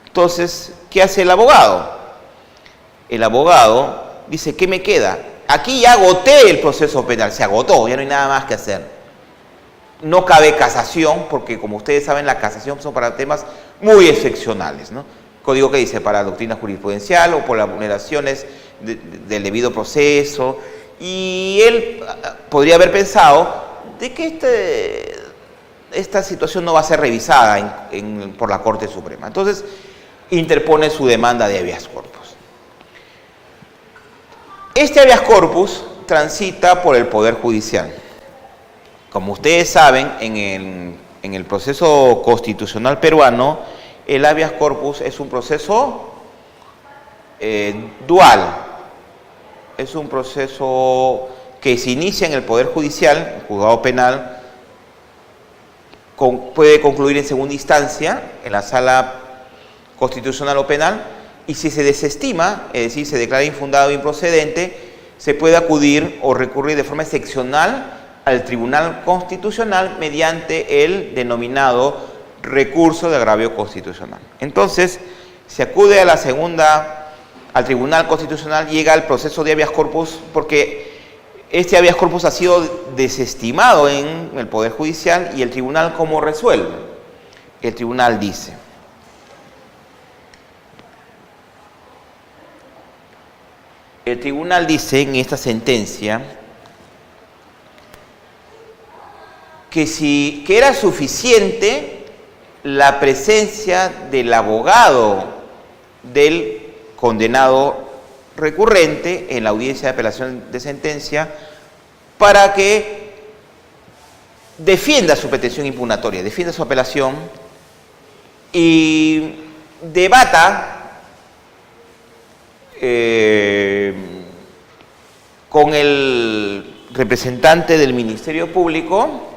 Entonces, ¿qué hace el abogado? El abogado dice, ¿qué me queda? Aquí ya agoté el proceso penal, se agotó, ya no hay nada más que hacer. No cabe casación, porque como ustedes saben, la casación son para temas muy excepcionales, ¿no? Código que dice para doctrina jurisprudencial o por las vulneraciones del debido proceso. Y él podría haber pensado de que esta situación no va a ser revisada por la Corte Suprema. Entonces, interpone su demanda de habeas corpus. Este habeas corpus transita por el Poder Judicial. Como ustedes saben, en el proceso constitucional peruano, el habeas corpus es un proceso dual. Es un proceso que se inicia en el Poder Judicial, el juzgado penal, puede concluir en segunda instancia, en la sala constitucional o penal, y si se desestima, es decir, se declara infundado o improcedente, se puede acudir o recurrir de forma excepcional al Tribunal Constitucional mediante el denominado recurso de agravio constitucional. Entonces, se acude a al Tribunal Constitucional, llega al proceso de habeas corpus porque este habeas corpus ha sido desestimado en el Poder Judicial y el tribunal, ¿cómo resuelve? El tribunal dice: el tribunal dice en esta sentencia que era suficiente la presencia del abogado del condenado recurrente en la audiencia de apelación de sentencia para que defienda su pretensión impugnatoria, defienda su apelación y debata con el representante del Ministerio Público,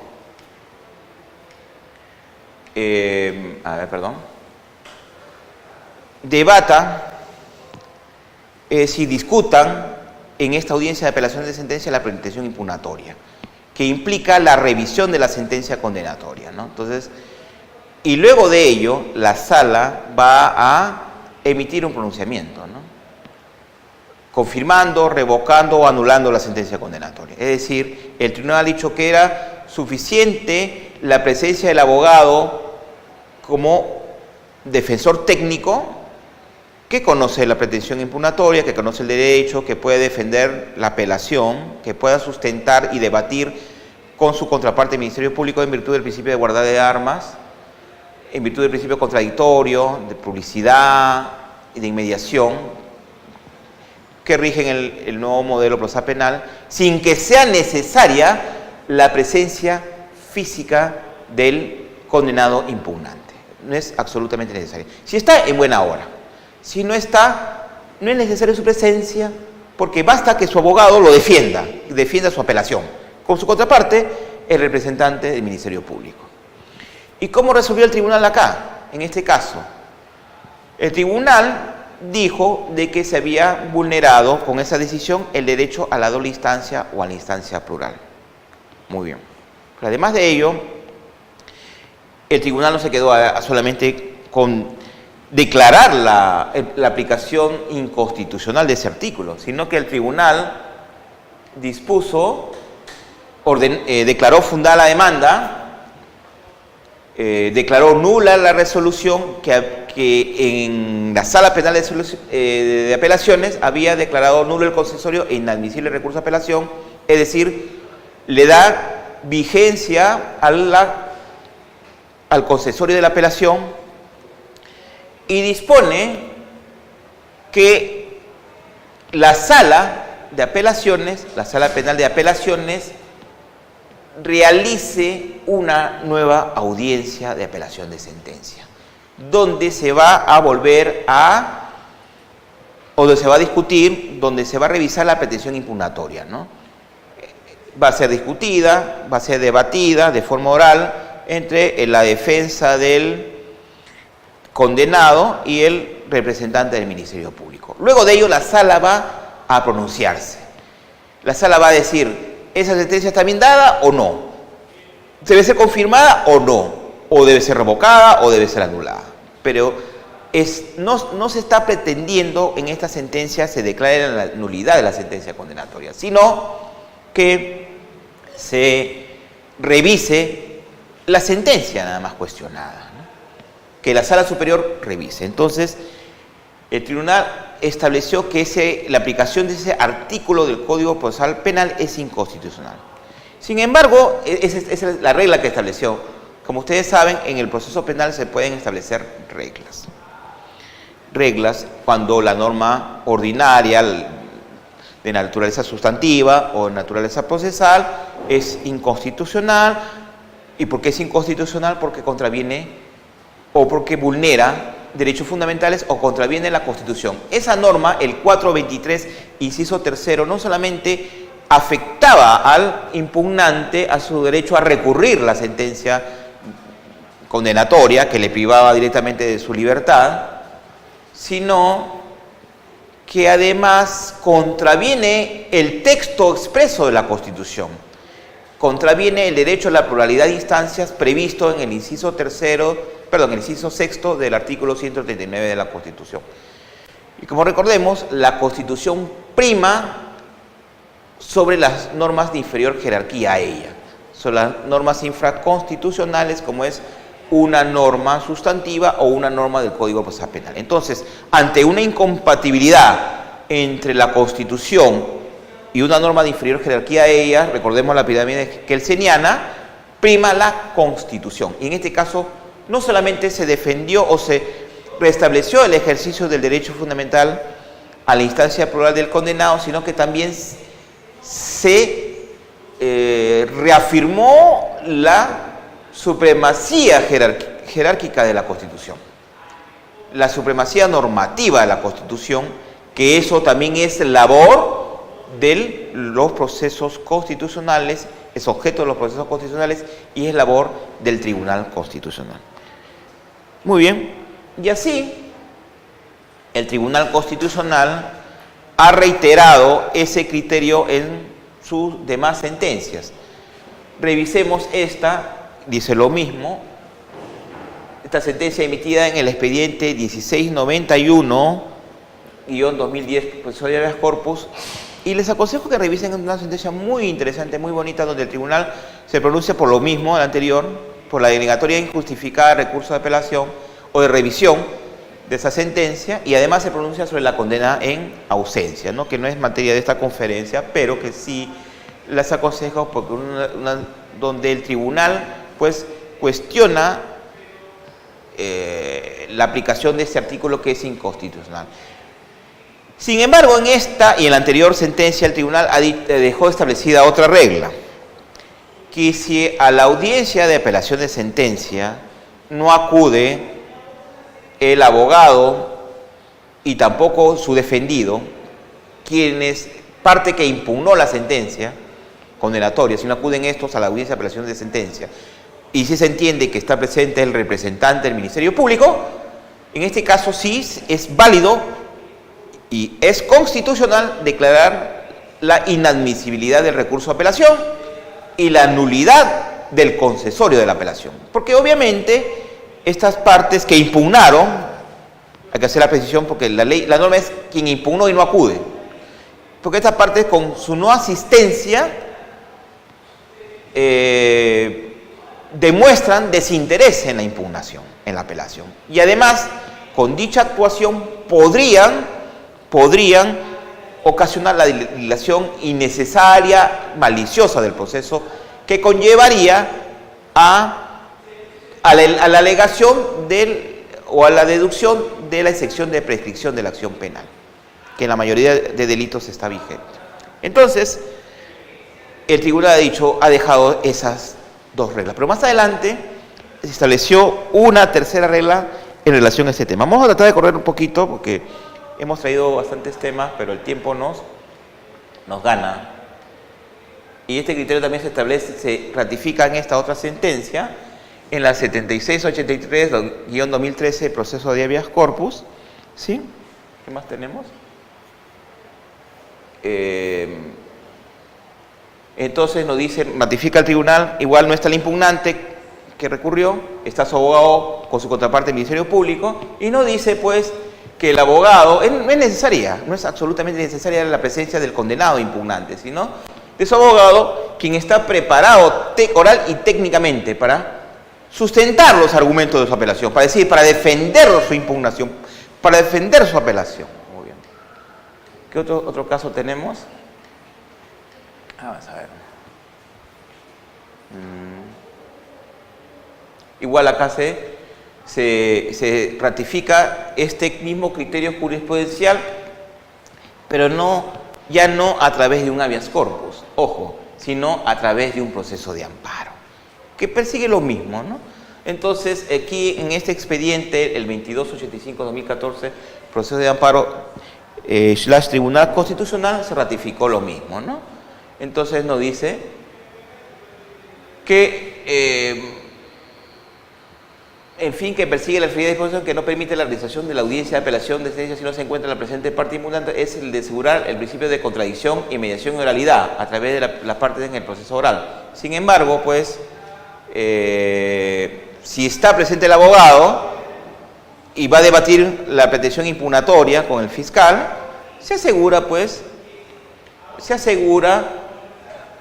debata, si discutan en esta audiencia de apelación de sentencia la pretensión impugnatoria, que implica la revisión de la sentencia condenatoria, ¿no? Entonces, y luego de ello, la sala va a emitir un pronunciamiento, ¿no? Confirmando, revocando o anulando la sentencia condenatoria. Es decir, el tribunal ha dicho que era suficiente la presencia del abogado como defensor técnico que conoce la pretensión impugnatoria, que conoce el derecho, que puede defender la apelación, que pueda sustentar y debatir con su contraparte del Ministerio Público en virtud del principio de guardar de armas, en virtud del principio contradictorio, de publicidad y de inmediación, que rigen el nuevo modelo procesal penal, sin que sea necesaria la presencia física del condenado impugnante. No es absolutamente necesario. Si está, en buena hora. Si no está, no es necesaria su presencia, porque basta que su abogado lo defienda su apelación. Con su contraparte, el representante del Ministerio Público. ¿Y cómo resolvió el tribunal acá? En este caso, el tribunal dijo de que se había vulnerado con esa decisión el derecho a la doble instancia o a la instancia plural. Muy bien. Pero además de ello, el tribunal no se quedó solamente con declarar la aplicación inconstitucional de ese artículo, sino que el tribunal dispuso, declaró fundada la demanda, declaró nula la resolución que en la Sala Penal de Apelaciones había declarado nulo el concesorio e inadmisible el recurso de apelación, es decir, le da vigencia al concesorio de la apelación y dispone que la Sala de Apelaciones, la Sala Penal de Apelaciones, realice una nueva audiencia de apelación de sentencia, donde se va a volver donde se va a discutir, donde se va a revisar la pretensión impugnatoria, ¿no? Va a ser discutida, va a ser debatida de forma oral entre la defensa del condenado y el representante del Ministerio Público. Luego de ello, la sala va a pronunciarse. La sala va a decir, ¿esa sentencia está bien dada o no? ¿Debe ser confirmada o no? ¿O debe ser revocada o debe ser anulada? Pero no se está pretendiendo en esta sentencia se declare la nulidad de la sentencia condenatoria, sino que se revise la sentencia nada más cuestionada, ¿no? Que la sala superior revise. Entonces, el tribunal estableció que la aplicación de ese artículo del Código Procesal Penal es inconstitucional. Sin embargo, esa es la regla que estableció. Como ustedes saben, en el proceso penal se pueden establecer reglas. Reglas cuando la norma ordinaria de naturaleza sustantiva o naturaleza procesal es inconstitucional. ¿Y por qué es inconstitucional? Porque contraviene o porque vulnera derechos fundamentales o contraviene la Constitución. Esa norma, el 423, inciso tercero, no solamente afectaba al impugnante a su derecho a recurrir la sentencia condenatoria que le privaba directamente de su libertad, sino que además contraviene el texto expreso de la Constitución, contraviene el derecho a la pluralidad de instancias previsto en el inciso sexto del artículo 139 de la Constitución. Y como recordemos, la Constitución prima sobre las normas de inferior jerarquía a ella, son las normas infraconstitucionales, como es una norma sustantiva o una norma del Código Procesal Penal. Entonces, ante una incompatibilidad entre la Constitución y una norma de inferior jerarquía a ella, recordemos la pirámide kelseniana, prima la Constitución. Y en este caso, no solamente se defendió o se restableció el ejercicio del derecho fundamental a la instancia plural del condenado, sino que también se reafirmó la supremacía jerárquica de la Constitución, la supremacía normativa de la Constitución, que eso también es labor de los procesos constitucionales, es objeto de los procesos constitucionales y es labor del Tribunal Constitucional. Muy bien, y así el Tribunal Constitucional ha reiterado ese criterio en sus demás sentencias. Revisemos esta. Dice lo mismo, esta sentencia emitida en el expediente 1691-2010, profesor de habeas corpus, y les aconsejo que revisen una sentencia muy interesante, muy bonita, donde el tribunal se pronuncia por lo mismo del anterior, por la denegatoria injustificada de recurso de apelación o de revisión de esa sentencia, y además se pronuncia sobre la condena en ausencia, ¿no? Que no es materia de esta conferencia, pero que sí les aconsejo porque donde el tribunal pues cuestiona la aplicación de este artículo que es inconstitucional. Sin embargo, en esta y en la anterior sentencia, el tribunal dejó establecida otra regla, que si a la audiencia de apelación de sentencia no acude el abogado y tampoco su defendido, parte que impugnó la sentencia condenatoria, si no acuden estos a la audiencia de apelación de sentencia, y si se entiende que está presente el representante del Ministerio Público, en este caso sí es válido y es constitucional declarar la inadmisibilidad del recurso de apelación y la nulidad del concesorio de la apelación. Porque obviamente estas partes que impugnaron, hay que hacer la precisión porque la norma es quien impugnó y no acude, porque estas partes con su no asistencia demuestran desinterés en la impugnación, en la apelación. Y además, con dicha actuación podrían ocasionar la dilación innecesaria, maliciosa del proceso, que conllevaría a la alegación o a la deducción de la excepción de prescripción de la acción penal, que en la mayoría de delitos está vigente. Entonces, el tribunal ha dejado esas dos reglas, pero más adelante se estableció una tercera regla en relación a este tema. Vamos a tratar de correr un poquito porque hemos traído bastantes temas, pero el tiempo nos gana. Y este criterio también se ratifica en esta otra sentencia, en la 7683-2013, proceso de habeas corpus. ¿Sí? ¿Qué más tenemos? Entonces nos dice, ratifica el tribunal, igual no está el impugnante que recurrió, está su abogado con su contraparte del Ministerio Público, y nos dice pues que el abogado, no es necesaria, no es absolutamente necesaria la presencia del condenado impugnante, sino de su abogado, quien está preparado oral y técnicamente para sustentar los argumentos de su apelación, para decir, para defender su impugnación, para defender su apelación. Muy bien. ¿Qué otro caso tenemos? Vamos a ver. Igual acá se ratifica este mismo criterio jurisprudencial, pero ya no a través de un habeas corpus, ojo, sino a través de un proceso de amparo, que persigue lo mismo, ¿no? Entonces, aquí en este expediente, el 2285-2014, proceso de amparo / Tribunal Constitucional, se ratificó lo mismo, ¿no? Entonces nos dice que, en fin, que persigue la referida disposición que no permite la realización de la audiencia de apelación de sentencia si no se encuentra la presente parte impugnante, es el de asegurar el principio de contradicción y mediación y oralidad a través de las partes en el proceso oral. Sin embargo, pues, si está presente el abogado y va a debatir la pretensión impugnatoria con el fiscal, se asegura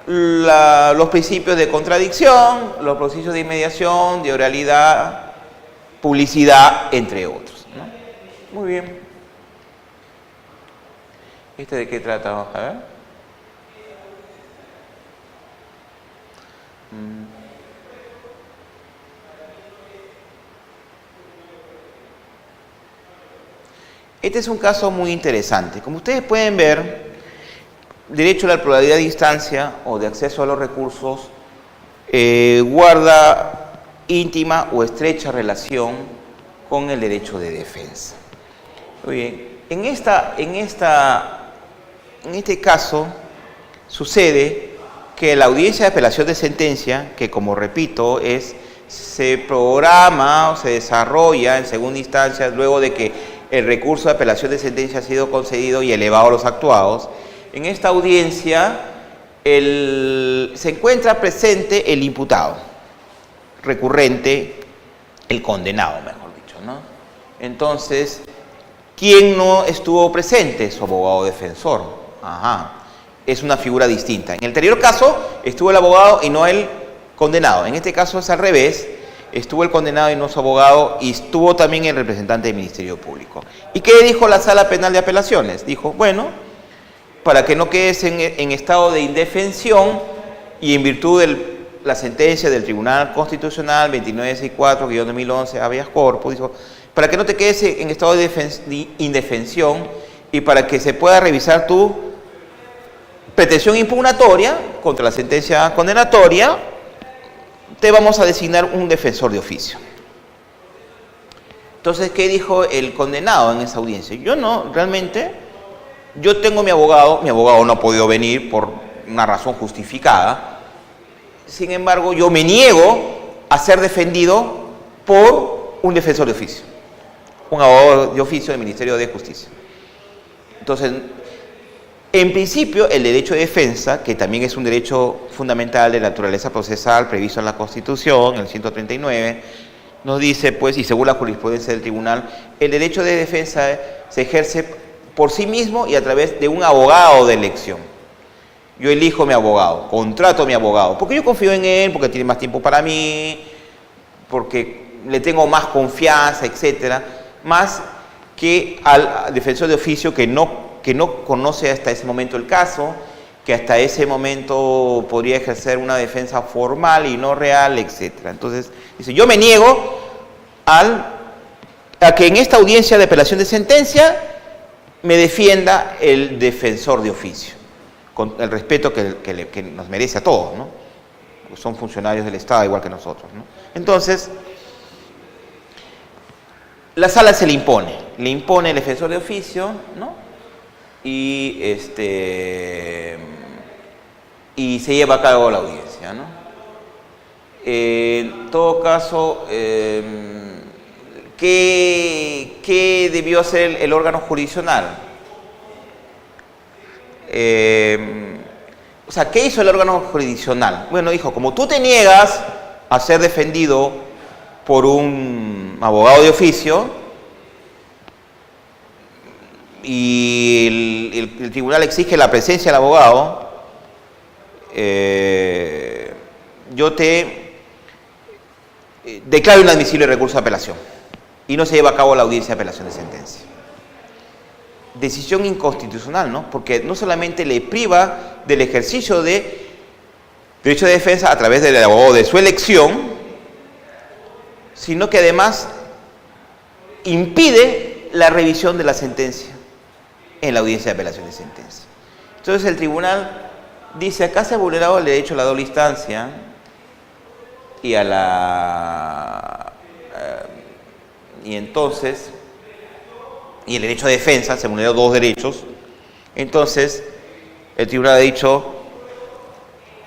los principios de contradicción, los principios de inmediación, de oralidad, publicidad, entre otros, ¿no? Muy bien. ¿Este de qué trata? Vamos a ver. Este es un caso muy interesante. Como ustedes pueden ver, derecho a la pluralidad de instancia o de acceso a los recursos guarda íntima o estrecha relación con el derecho de defensa. Muy bien. En este caso sucede que la audiencia de apelación de sentencia, que como repito se programa o se desarrolla en segunda instancia luego de que el recurso de apelación de sentencia ha sido concedido y elevado a los actuados, en esta audiencia se encuentra presente el imputado, recurrente, el condenado, mejor dicho, ¿no? Entonces, ¿quién no estuvo presente? Su abogado defensor. Ajá. Es una figura distinta. En el anterior caso estuvo el abogado y no el condenado. En este caso es al revés. Estuvo el condenado y no su abogado, y estuvo también el representante del Ministerio Público. ¿Y qué dijo la Sala Penal de Apelaciones? Dijo, bueno, para que no quedes en estado de indefensión y en virtud de la sentencia del Tribunal Constitucional 2964-2011 habeas corpus, dijo, para que no te quedes en estado de indefensión y para que se pueda revisar tu pretensión impugnatoria contra la sentencia condenatoria, te vamos a designar un defensor de oficio. Entonces, ¿qué dijo el condenado en esa audiencia? Yo tengo mi abogado no ha podido venir por una razón justificada, sin embargo, yo me niego a ser defendido por un defensor de oficio, un abogado de oficio del Ministerio de Justicia. Entonces, en principio, el derecho de defensa, que también es un derecho fundamental de naturaleza procesal previsto en la Constitución, en el 139, nos dice, pues, y según la jurisprudencia del tribunal, el derecho de defensa se ejerce por sí mismo y a través de un abogado de elección. Yo elijo mi abogado, contrato a mi abogado, porque yo confío en él, porque tiene más tiempo para mí, porque le tengo más confianza, etcétera, más que al defensor de oficio que no conoce hasta ese momento el caso, que hasta ese momento podría ejercer una defensa formal y no real, etc. Entonces, dice, yo me niego a que en esta audiencia de apelación de sentencia me defienda el defensor de oficio, con el respeto que nos merece a todos, ¿no? Son funcionarios del Estado igual que nosotros, ¿no? Entonces, la sala se le impone el defensor de oficio, ¿no? Y se lleva a cabo la audiencia, ¿no? En todo caso, ¿qué debió hacer el órgano jurisdiccional? o sea, ¿qué hizo el órgano jurisdiccional? Bueno, dijo, como tú te niegas a ser defendido por un abogado de oficio y el tribunal exige la presencia del abogado, yo te declaro inadmisible el recurso de apelación y no se lleva a cabo la audiencia de apelación de sentencia. Decisión inconstitucional, ¿no? Porque no solamente le priva del ejercicio de derecho de defensa a través del abogado de su elección, sino que además impide la revisión de la sentencia en la audiencia de apelación de sentencia. Entonces el tribunal dice, acá se ha vulnerado el derecho a la doble instancia y a la... y entonces, y el derecho de defensa, se vulneró dos derechos. Entonces, el tribunal ha dicho,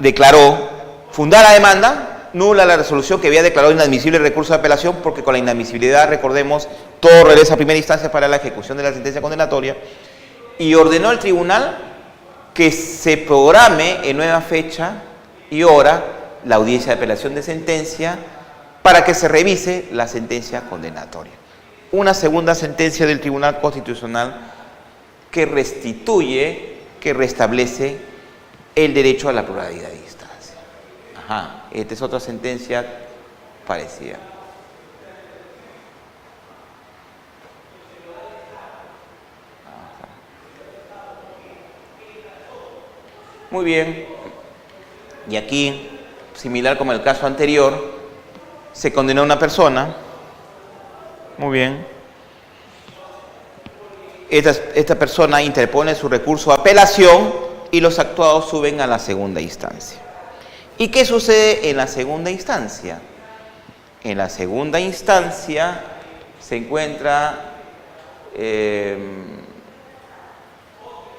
declaró, fundada la demanda, nula la resolución que había declarado inadmisible el recurso de apelación, porque con la inadmisibilidad, recordemos, todo regresa a primera instancia para la ejecución de la sentencia condenatoria, y ordenó al tribunal que se programe en nueva fecha y hora la audiencia de apelación de sentencia para que se revise la sentencia condenatoria. Una segunda sentencia del Tribunal Constitucional que restituye, que restablece el derecho a la pluralidad de instancia. Ajá, esta es otra sentencia parecida. Muy bien. Y aquí, similar como el caso anterior, se condenó a una persona. Muy bien. Esta persona interpone su recurso de apelación y los actuados suben a la segunda instancia. ¿Y qué sucede en la segunda instancia? En la segunda instancia se encuentra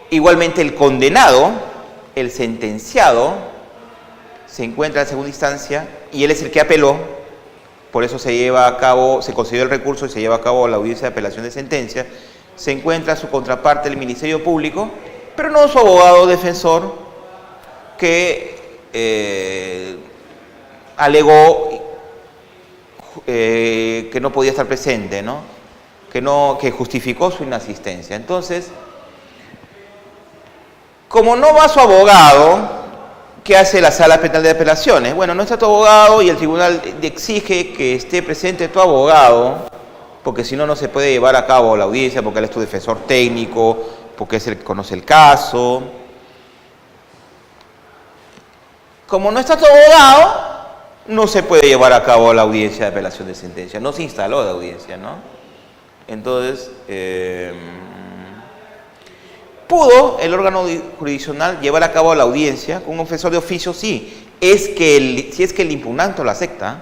igualmente el condenado, el sentenciado, se encuentra en la segunda instancia y él es el que apeló. Por eso se lleva a cabo, se concedió el recurso y se lleva a cabo la audiencia de apelación de sentencia. Se encuentra su contraparte, el Ministerio Público, pero no su abogado defensor, que alegó que no podía estar presente, ¿no? Que justificó su inasistencia. Entonces, como no va su abogado, ¿qué hace la Sala Penal de Apelaciones? Bueno, no está tu abogado y el tribunal exige que esté presente tu abogado, porque si no, no se puede llevar a cabo la audiencia, porque él es tu defensor técnico, porque es el que conoce el caso. Como no está tu abogado, no se puede llevar a cabo la audiencia de apelación de sentencia. No se instaló la audiencia, ¿no? Entonces, ¿pudo el órgano jurisdiccional llevar a cabo la audiencia con un ofensor de oficio? Sí, si es que el impugnante lo acepta.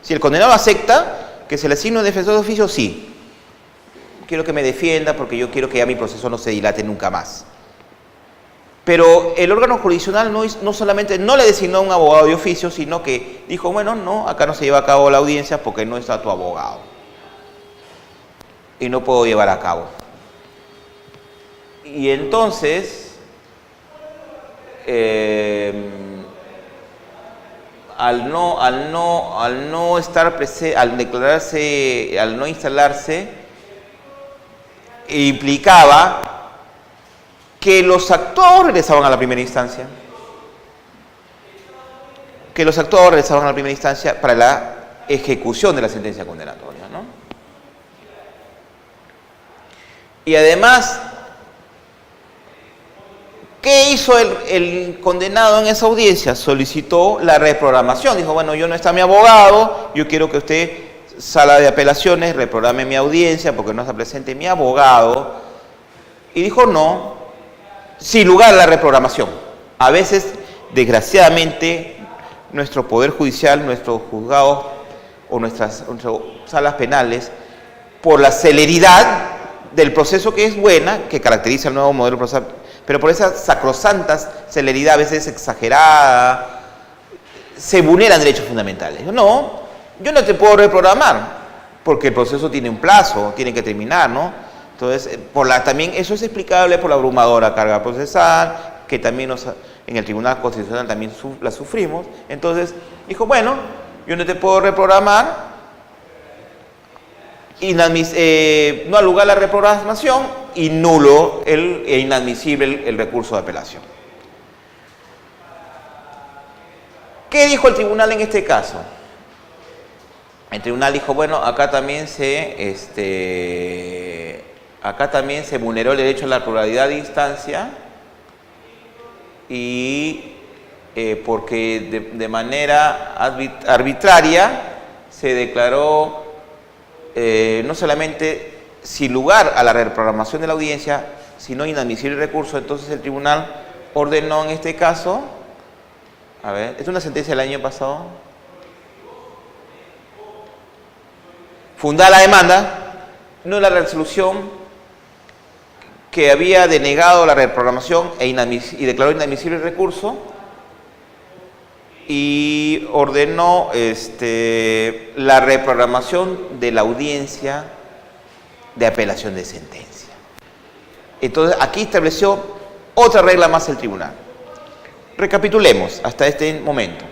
Si el condenado acepta que se le asigne un defensor de oficio, sí. Quiero que me defienda porque yo quiero que ya mi proceso no se dilate nunca más. Pero el órgano jurisdiccional no solamente no le designó a un abogado de oficio, sino que dijo, bueno, no, acá no se lleva a cabo la audiencia porque no está tu abogado. Y no puedo llevar a cabo. Y entonces, al no estar presente, al declararse, al no instalarse, implicaba que los actuados regresaban a la primera instancia. Que los actuados regresaban a la primera instancia para la ejecución de la sentencia condenatoria, ¿no? Y además, ¿qué hizo el condenado en esa audiencia? Solicitó la reprogramación. Dijo, bueno, yo no está mi abogado, yo quiero que usted, Sala de Apelaciones, reprograme mi audiencia porque no está presente mi abogado. Y dijo no, sin lugar a la reprogramación. A veces, desgraciadamente, nuestro Poder Judicial, nuestros juzgados o nuestras salas penales, por la celeridad del proceso que es buena, que caracteriza el nuevo modelo procesal, pero por esa sacrosanta celeridad, a veces exagerada, se vulneran derechos fundamentales. No, yo no te puedo reprogramar, porque el proceso tiene un plazo, tiene que terminar, ¿no? Entonces, también eso es explicable por la abrumadora carga procesal, que también en el Tribunal Constitucional también la sufrimos. Entonces, dijo, bueno, yo no te puedo reprogramar, no al lugar la reprogramación y nulo e inadmisible el recurso de apelación. ¿Qué dijo el tribunal en este caso? El tribunal dijo, bueno, acá también se vulneró el derecho a la pluralidad de instancia y porque de manera arbitraria se declaró no solamente sin lugar a la reprogramación de la audiencia, sino inadmisible el recurso. Entonces el tribunal ordenó en este caso, a ver, es una sentencia del año pasado, fundada la demanda, no la resolución que había denegado la reprogramación y declaró inadmisible el recurso, y ordenó la reprogramación de la audiencia de apelación de sentencia. Entonces, aquí estableció otra regla más el tribunal. Recapitulemos hasta este momento.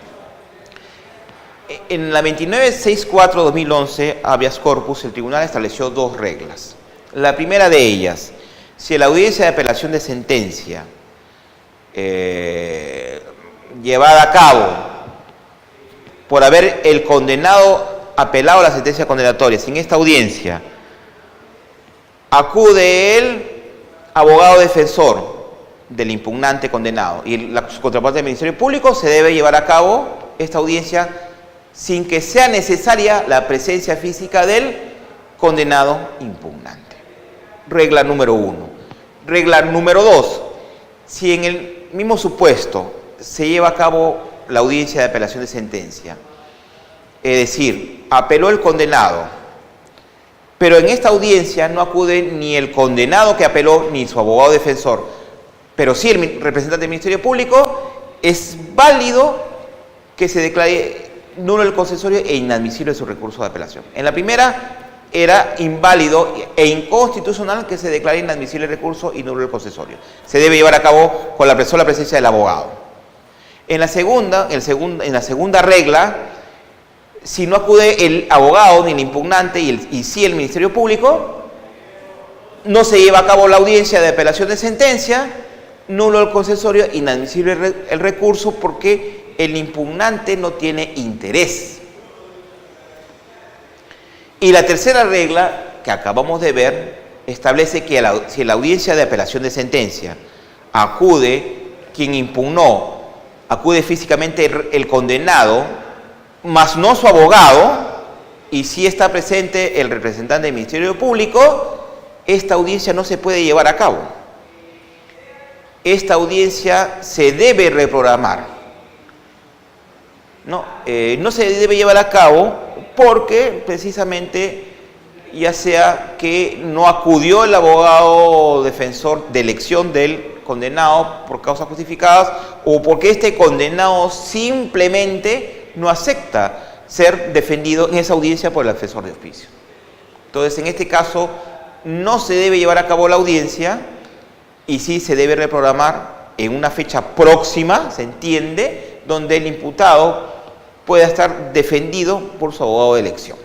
En la 2964/2011, habeas corpus, el tribunal estableció dos reglas. La primera de ellas, si la audiencia de apelación de sentencia llevada a cabo por haber el condenado apelado a la sentencia condenatoria, sin esta audiencia, acude el abogado defensor del impugnante condenado y su contraparte del Ministerio Público, se debe llevar a cabo esta audiencia sin que sea necesaria la presencia física del condenado impugnante. Regla número 1. Regla número 2. Si en el mismo supuesto se lleva a cabo la audiencia de apelación de sentencia, es decir, apeló el condenado, pero en esta audiencia no acude ni el condenado que apeló ni su abogado defensor, pero sí el representante del Ministerio Público, es válido que se declare nulo el concesorio e inadmisible su recurso de apelación. En la primera era inválido e inconstitucional que se declare inadmisible el recurso y nulo el concesorio. Se debe llevar a cabo con la sola presencia del abogado. En la segunda regla, si no acude el abogado ni el impugnante y sí el Ministerio Público, no se lleva a cabo la audiencia de apelación de sentencia, nulo el concesorio, inadmisible el recurso porque el impugnante no tiene interés. Y la tercera regla que acabamos de ver establece que si en la audiencia de apelación de sentencia acude quien impugnó, acude físicamente el condenado, mas no su abogado, y si está presente el representante del Ministerio Público, esta audiencia no se puede llevar a cabo. Esta audiencia se debe reprogramar. No se debe llevar a cabo porque precisamente ya sea que no acudió el abogado defensor de elección del condenado por causas justificadas o porque este condenado simplemente no acepta ser defendido en esa audiencia por el defensor de oficio. Entonces, en este caso, no se debe llevar a cabo la audiencia y sí se debe reprogramar en una fecha próxima, se entiende, donde el imputado pueda estar defendido por su abogado de elección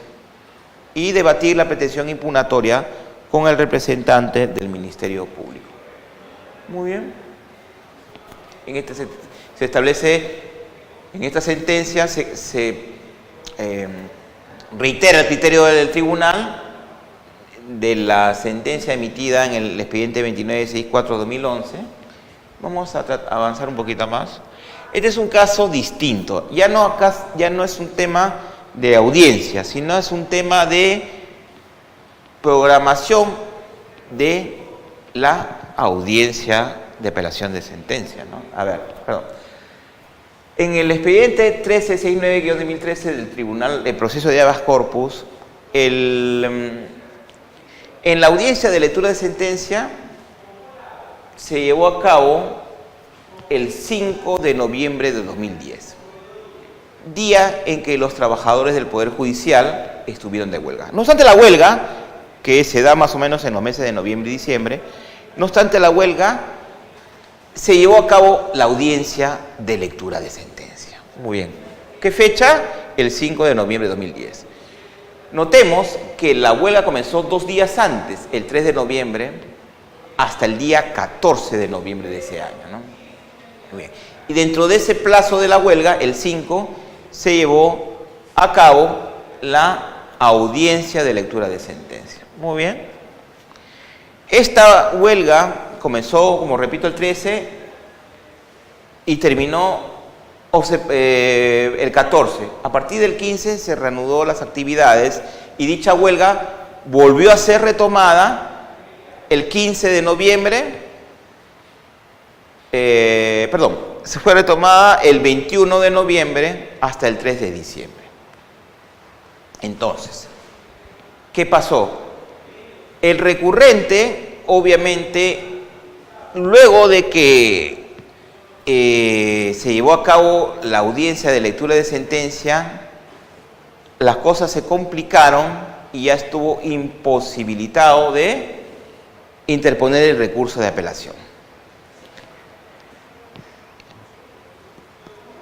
y debatir la pretensión impugnatoria con el representante del Ministerio Público. Muy bien. Se establece, en esta sentencia se reitera el criterio del tribunal de la sentencia emitida en el expediente 2964/2011. Vamos a avanzar un poquito más. Este es un caso distinto. Ya no es un tema de audiencia, sino es un tema de programación de la audiencia de apelación de sentencia, ¿no? A ver, perdón. En el expediente 1369-2013 del Tribunal de Proceso de Habeas Corpus, en la audiencia de lectura de sentencia se llevó a cabo el 5 de noviembre de 2010, día en que los trabajadores del Poder Judicial estuvieron de huelga. No obstante la huelga, que se da más o menos en los meses de noviembre y diciembre. No obstante la huelga, se llevó a cabo la audiencia de lectura de sentencia. Muy bien. ¿Qué fecha? El 5 de noviembre de 2010. Notemos que la huelga comenzó 2 días antes, el 3 de noviembre, hasta el día 14 de noviembre de ese año, ¿no? Muy bien. Y dentro de ese plazo de la huelga, el 5, se llevó a cabo la audiencia de lectura de sentencia. Muy bien. Esta huelga comenzó, como repito, el 13 y terminó el 14. A partir del 15 se reanudó las actividades y dicha huelga volvió a ser retomada el 15 de noviembre, se fue retomada el 21 de noviembre hasta el 3 de diciembre. Entonces, ¿qué pasó? El recurrente, obviamente, luego de que se llevó a cabo la audiencia de lectura de sentencia, las cosas se complicaron y ya estuvo imposibilitado de interponer el recurso de apelación.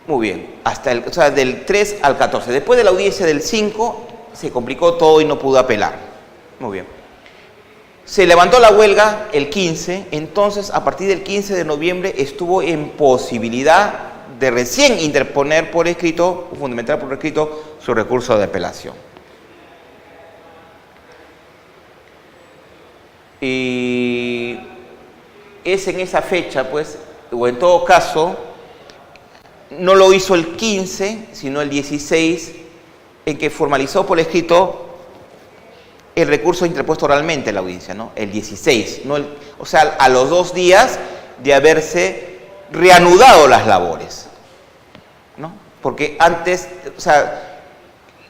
Muy bien, del 3 al 14. Después de la audiencia del 5 se complicó todo y no pudo apelar. Muy bien. Se levantó la huelga el 15, entonces a partir del 15 de noviembre estuvo en posibilidad de recién interponer por escrito, o fundamentar por escrito, su recurso de apelación. Y es en esa fecha, pues, o en todo caso, no lo hizo el 15, sino el 16, en que formalizó por escrito el recurso interpuesto oralmente en la audiencia, ¿no? El 16, o sea, a los 2 días de haberse reanudado las labores, ¿no? Porque antes, o sea,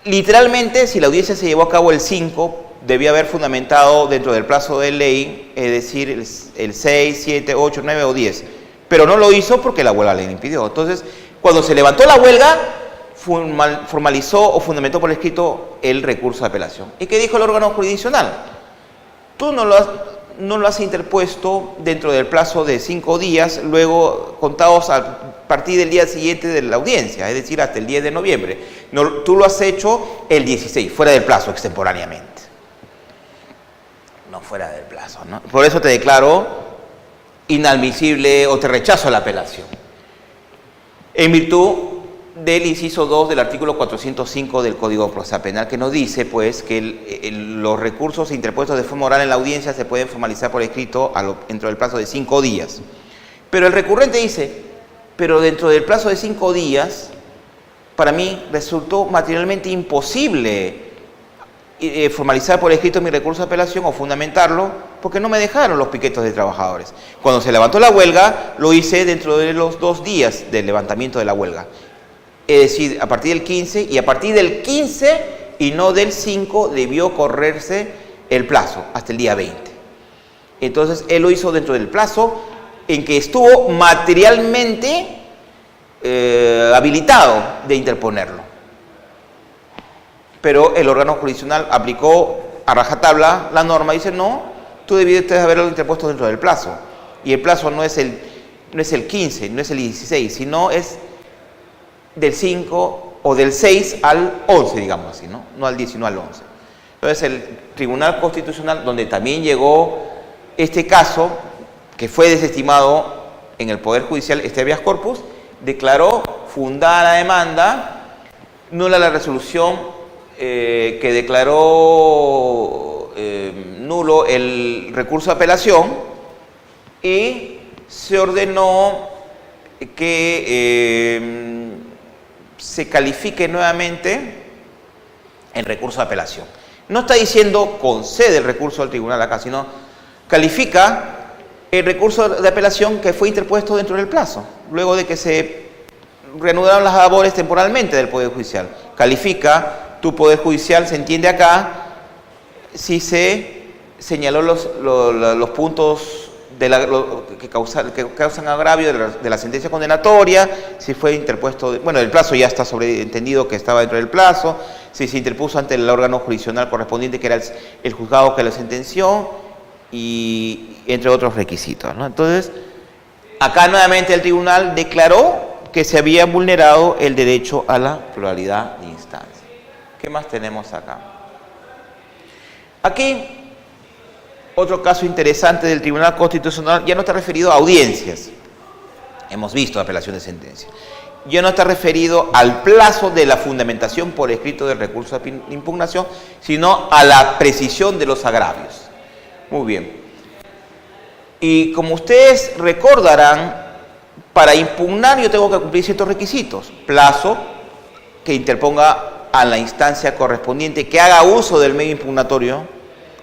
literalmente, si la audiencia se llevó a cabo el 5, debía haber fundamentado dentro del plazo de ley, es decir, el 6, 7, 8, 9 o 10, pero no lo hizo porque la huelga le impidió. Entonces, cuando se levantó la huelga, formalizó o fundamentó por escrito el recurso de apelación. ¿Y qué dijo el órgano jurisdiccional? Tú no lo has interpuesto dentro del plazo de 5 días, luego contados a partir del día siguiente de la audiencia, es decir, hasta el 10 de noviembre. No, tú lo has hecho el 16, fuera del plazo, extemporáneamente. No fuera del plazo, ¿no? Por eso te declaro inadmisible o te rechazo la apelación. En virtud del inciso 2 del artículo 405 del Código Procesal Penal, que nos dice, pues, que los recursos interpuestos de forma oral en la audiencia se pueden formalizar por escrito dentro del plazo de 5 días. Pero el recurrente dice, pero dentro del plazo de 5 días, para mí resultó materialmente imposible formalizar por escrito mi recurso de apelación o fundamentarlo, porque no me dejaron los piquetos de trabajadores. Cuando se levantó la huelga, lo hice dentro de los 2 días del levantamiento de la huelga. Es decir, a partir del 15, y a partir del 15 y no del 5 debió correrse el plazo, hasta el día 20. Entonces, él lo hizo dentro del plazo en que estuvo materialmente habilitado de interponerlo. Pero el órgano jurisdiccional aplicó a rajatabla la norma y dice, no, tú debiste haberlo interpuesto dentro del plazo. Y el plazo no es el 15, no es el 16, sino es del 5 o del 6 al 11, digamos así, ¿no? No al 10, sino al 11. Entonces el Tribunal Constitucional, donde también llegó este caso, que fue desestimado en el Poder Judicial, este habeas corpus, declaró fundada la demanda, nula la resolución que declaró nulo el recurso de apelación y se ordenó que se califique nuevamente el recurso de apelación. No está diciendo concede el recurso al tribunal acá, sino califica el recurso de apelación que fue interpuesto dentro del plazo, luego de que se reanudaron las labores temporalmente del Poder Judicial. Califica, tu Poder Judicial, se entiende acá, si se señaló los puntos que causan agravio de la sentencia condenatoria, si fue interpuesto, bueno, el plazo ya está sobreentendido que estaba dentro del plazo, si se interpuso ante el órgano jurisdiccional correspondiente, que era el juzgado que lo sentenció, y entre otros requisitos, ¿no? Entonces, acá nuevamente el tribunal declaró que se había vulnerado el derecho a la pluralidad de instancias. ¿Qué más tenemos acá? Aquí, otro caso interesante del Tribunal Constitucional, ya no está referido a audiencias, hemos visto apelación de sentencia, ya no está referido al plazo de la fundamentación por escrito del recurso de impugnación, sino a la precisión de los agravios. Muy bien. Y como ustedes recordarán, para impugnar yo tengo que cumplir ciertos requisitos. Plazo, que interponga a la instancia correspondiente, que haga uso del medio impugnatorio,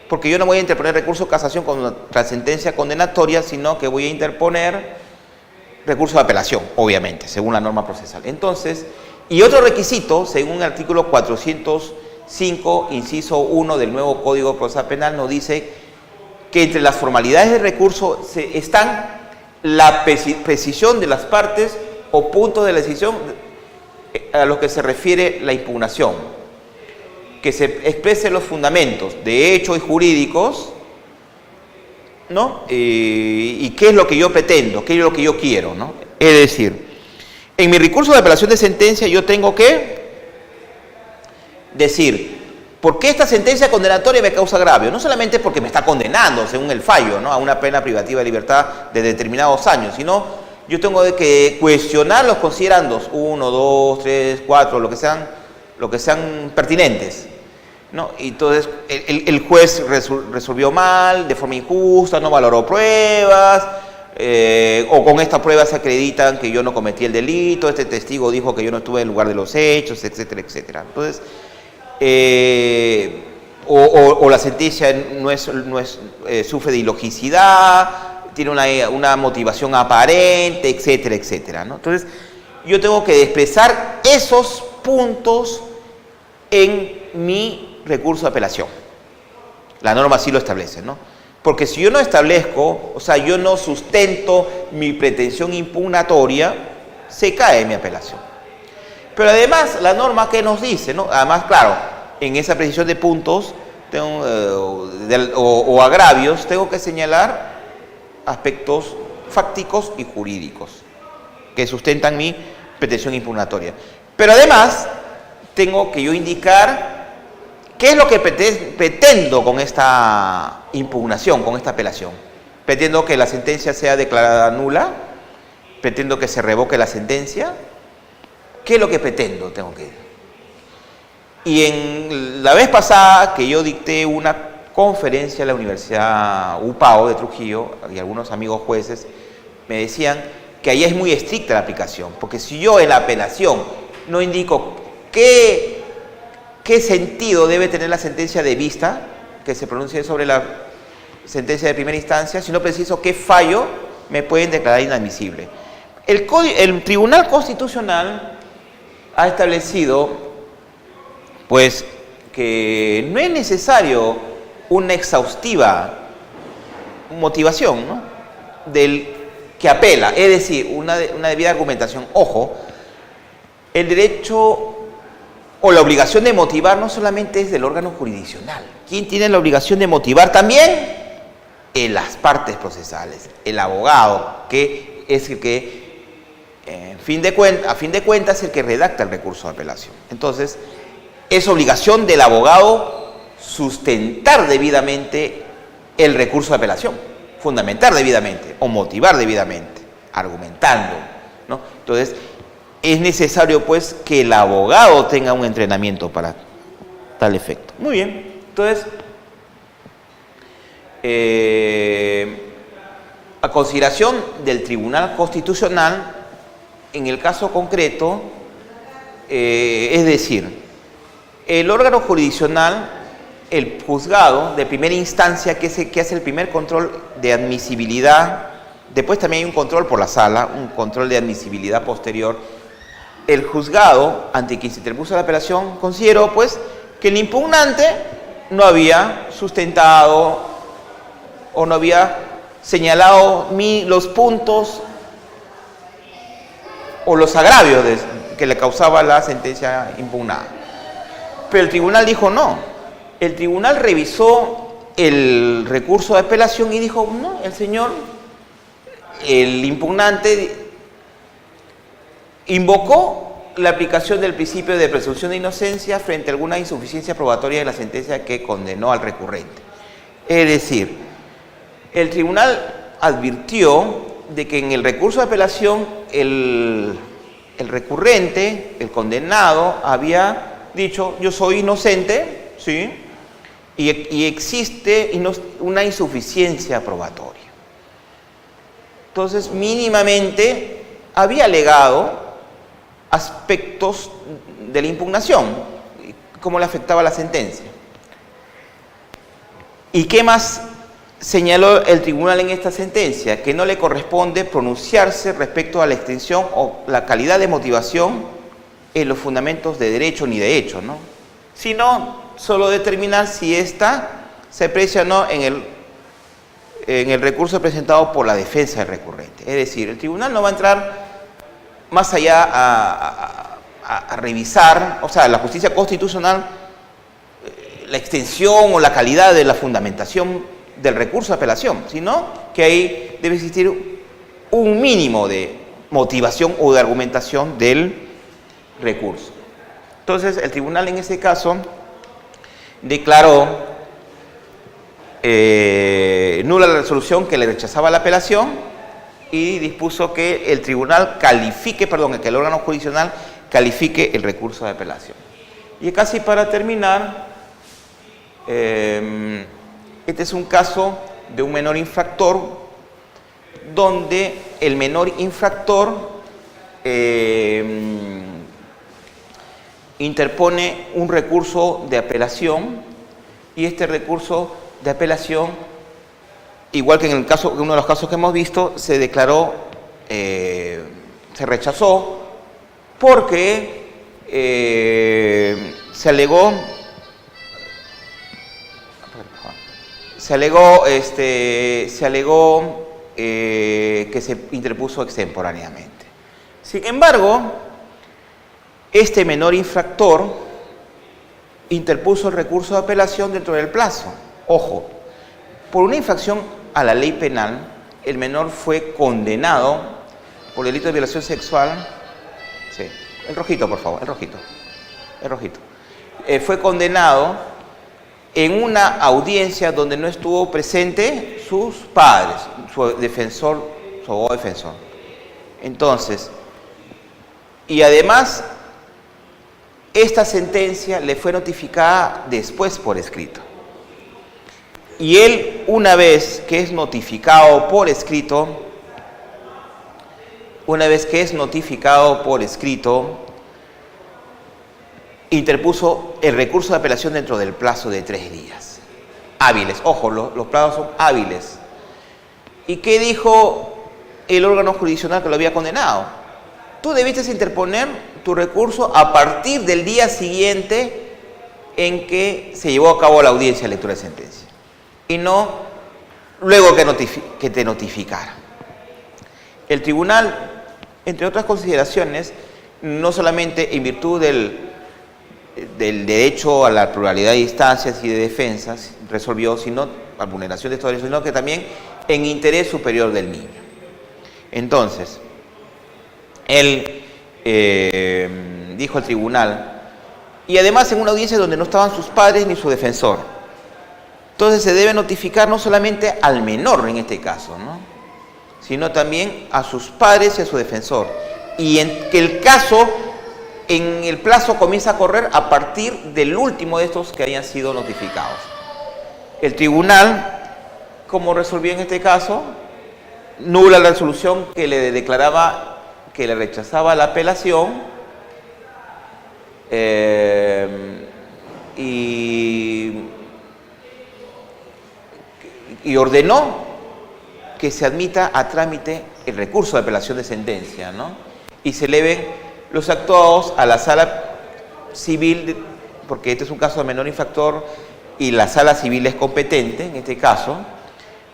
porque yo no voy a interponer recurso de casación contra sentencia condenatoria, sino que voy a interponer recurso de apelación, obviamente, según la norma procesal. Entonces, y otro requisito, según el artículo 405, inciso 1 del nuevo Código Procesal Penal, nos dice que entre las formalidades de recurso están la precisión de las partes o puntos de la decisión a los que se refiere la impugnación, que se expresen los fundamentos de hechos y jurídicos, ¿no? Y qué es lo que yo pretendo, qué es lo que yo quiero, ¿no? Es decir, en mi recurso de apelación de sentencia yo tengo que decir por qué esta sentencia condenatoria me causa agravio, no solamente porque me está condenando, según el fallo, ¿no?, a una pena privativa de libertad de determinados años, sino yo tengo que cuestionar los considerandos 1, 2, 3, 4, lo que sean pertinentes, ¿no? Y entonces el juez resolvió mal, de forma injusta, no valoró pruebas, o con estas pruebas se acreditan que yo no cometí el delito, este testigo dijo que yo no estuve en el lugar de los hechos, etcétera, etcétera. Entonces, o la sentencia sufre de ilogicidad, tiene una motivación aparente, etcétera, etcétera, ¿no? Entonces, yo tengo que expresar esos puntos en mi recurso de apelación. La norma así lo establece, ¿no? Porque si yo no establezco, o sea, yo no sustento mi pretensión impugnatoria, se cae mi apelación. Pero además, la norma que nos dice, ¿no? Además, claro, en esa precisión de puntos o agravios, tengo que señalar aspectos fácticos y jurídicos que sustentan mi pretensión impugnatoria. Pero además, tengo que yo indicar qué es lo que pretendo con esta impugnación, con esta apelación. Pretendo que la sentencia sea declarada nula, pretendo que se revoque la sentencia. ¿Qué es lo que pretendo? Tengo que... Y en la vez pasada que yo dicté una conferencia en la Universidad UPAO de Trujillo, y algunos amigos jueces me decían que ahí es muy estricta la aplicación, porque si yo en la apelación no indico qué sentido debe tener la sentencia de vista que se pronuncie sobre la sentencia de primera instancia, sino preciso qué fallo me pueden declarar inadmisible. El Tribunal Constitucional ha establecido, pues, que no es necesario una exhaustiva motivación, ¿no?, del que apela, es decir, una debida argumentación. Ojo, el derecho o la obligación de motivar no solamente es del órgano jurisdiccional. ¿Quién tiene la obligación de motivar también? En las partes procesales, el abogado, que es el que a fin de cuentas es el que redacta el recurso de apelación. Entonces, es obligación del abogado sustentar debidamente el recurso de apelación, fundamentar debidamente o motivar debidamente, argumentando, ¿no? Entonces, es necesario, pues, que el abogado tenga un entrenamiento para tal efecto. Muy bien. Entonces, a consideración del Tribunal Constitucional, en el caso concreto, es decir, el órgano jurisdiccional, el juzgado de primera instancia, que hace el primer control de admisibilidad, después también hay un control por la sala, un control de admisibilidad posterior. El juzgado, ante quien se interpuso la apelación, consideró, pues, que el impugnante no había sustentado o no había señalado los puntos o los agravios que le causaba la sentencia impugnada. Pero el tribunal dijo no. El tribunal revisó el recurso de apelación y dijo, no, el impugnante invocó la aplicación del principio de presunción de inocencia frente a alguna insuficiencia probatoria de la sentencia que condenó al recurrente. Es decir, el tribunal advirtió de que en el recurso de apelación el recurrente, el condenado, había dicho, yo soy inocente, ¿sí? Y existe una insuficiencia probatoria. Entonces, mínimamente había alegado aspectos de la impugnación, cómo le afectaba la sentencia. ¿Y qué más señaló el tribunal en esta sentencia? Que no le corresponde pronunciarse respecto a la extensión o la calidad de motivación en los fundamentos de derecho ni de hecho, ¿no? Sino solo determinar si ésta se aprecia o no en el recurso presentado por la defensa del recurrente. Es decir, el tribunal no va a entrar más allá a revisar, o sea, la justicia constitucional, la extensión o la calidad de la fundamentación del recurso de apelación, sino que ahí debe existir un mínimo de motivación o de argumentación del recurso. Entonces, el tribunal en ese caso declaró nula la resolución que le rechazaba la apelación y dispuso que el tribunal califique, que el órgano jurisdiccional califique el recurso de apelación. Y casi para terminar, este es un caso de un menor infractor, donde el menor infractor interpone un recurso de apelación y este recurso de apelación, igual que en uno de los casos que hemos visto, se declaró, se rechazó porque se alegó que se interpuso extemporáneamente. Sin embargo, este menor infractor interpuso el recurso de apelación dentro del plazo. Ojo, por una infracción a la ley penal, el menor fue condenado por delito de violación sexual. Sí, el rojito, por favor, el rojito. Fue condenado en una audiencia donde no estuvo presente sus padres, su abogado defensor. Entonces, y además, esta sentencia le fue notificada después por escrito. Y él, una vez que es notificado por escrito, interpuso el recurso de apelación dentro del plazo de 3 días. Hábiles, ojo, los plazos son hábiles. ¿Y qué dijo el órgano jurisdiccional que lo había condenado? Tú debiste interponer tu recurso a partir del día siguiente en que se llevó a cabo la audiencia de lectura de sentencia. Y no luego que te notificara. El tribunal, entre otras consideraciones, no solamente en virtud del derecho a la pluralidad de instancias y de defensas, resolvió, sino la vulneración de estos derechos, sino que también en interés superior del niño. Entonces, él dijo al tribunal, y además en una audiencia donde no estaban sus padres ni su defensor. Entonces se debe notificar no solamente al menor en este caso, ¿no?, sino también a sus padres y a su defensor. Y en que el caso, en el plazo comienza a correr a partir del último de estos que hayan sido notificados. El tribunal, como resolvió en este caso, nula la resolución que le declaraba, que le rechazaba la apelación, y ordenó que se admita a trámite el recurso de apelación de sentencia, ¿no?, y se eleven los actuados a la sala civil, porque este es un caso de menor infractor y la sala civil es competente en este caso,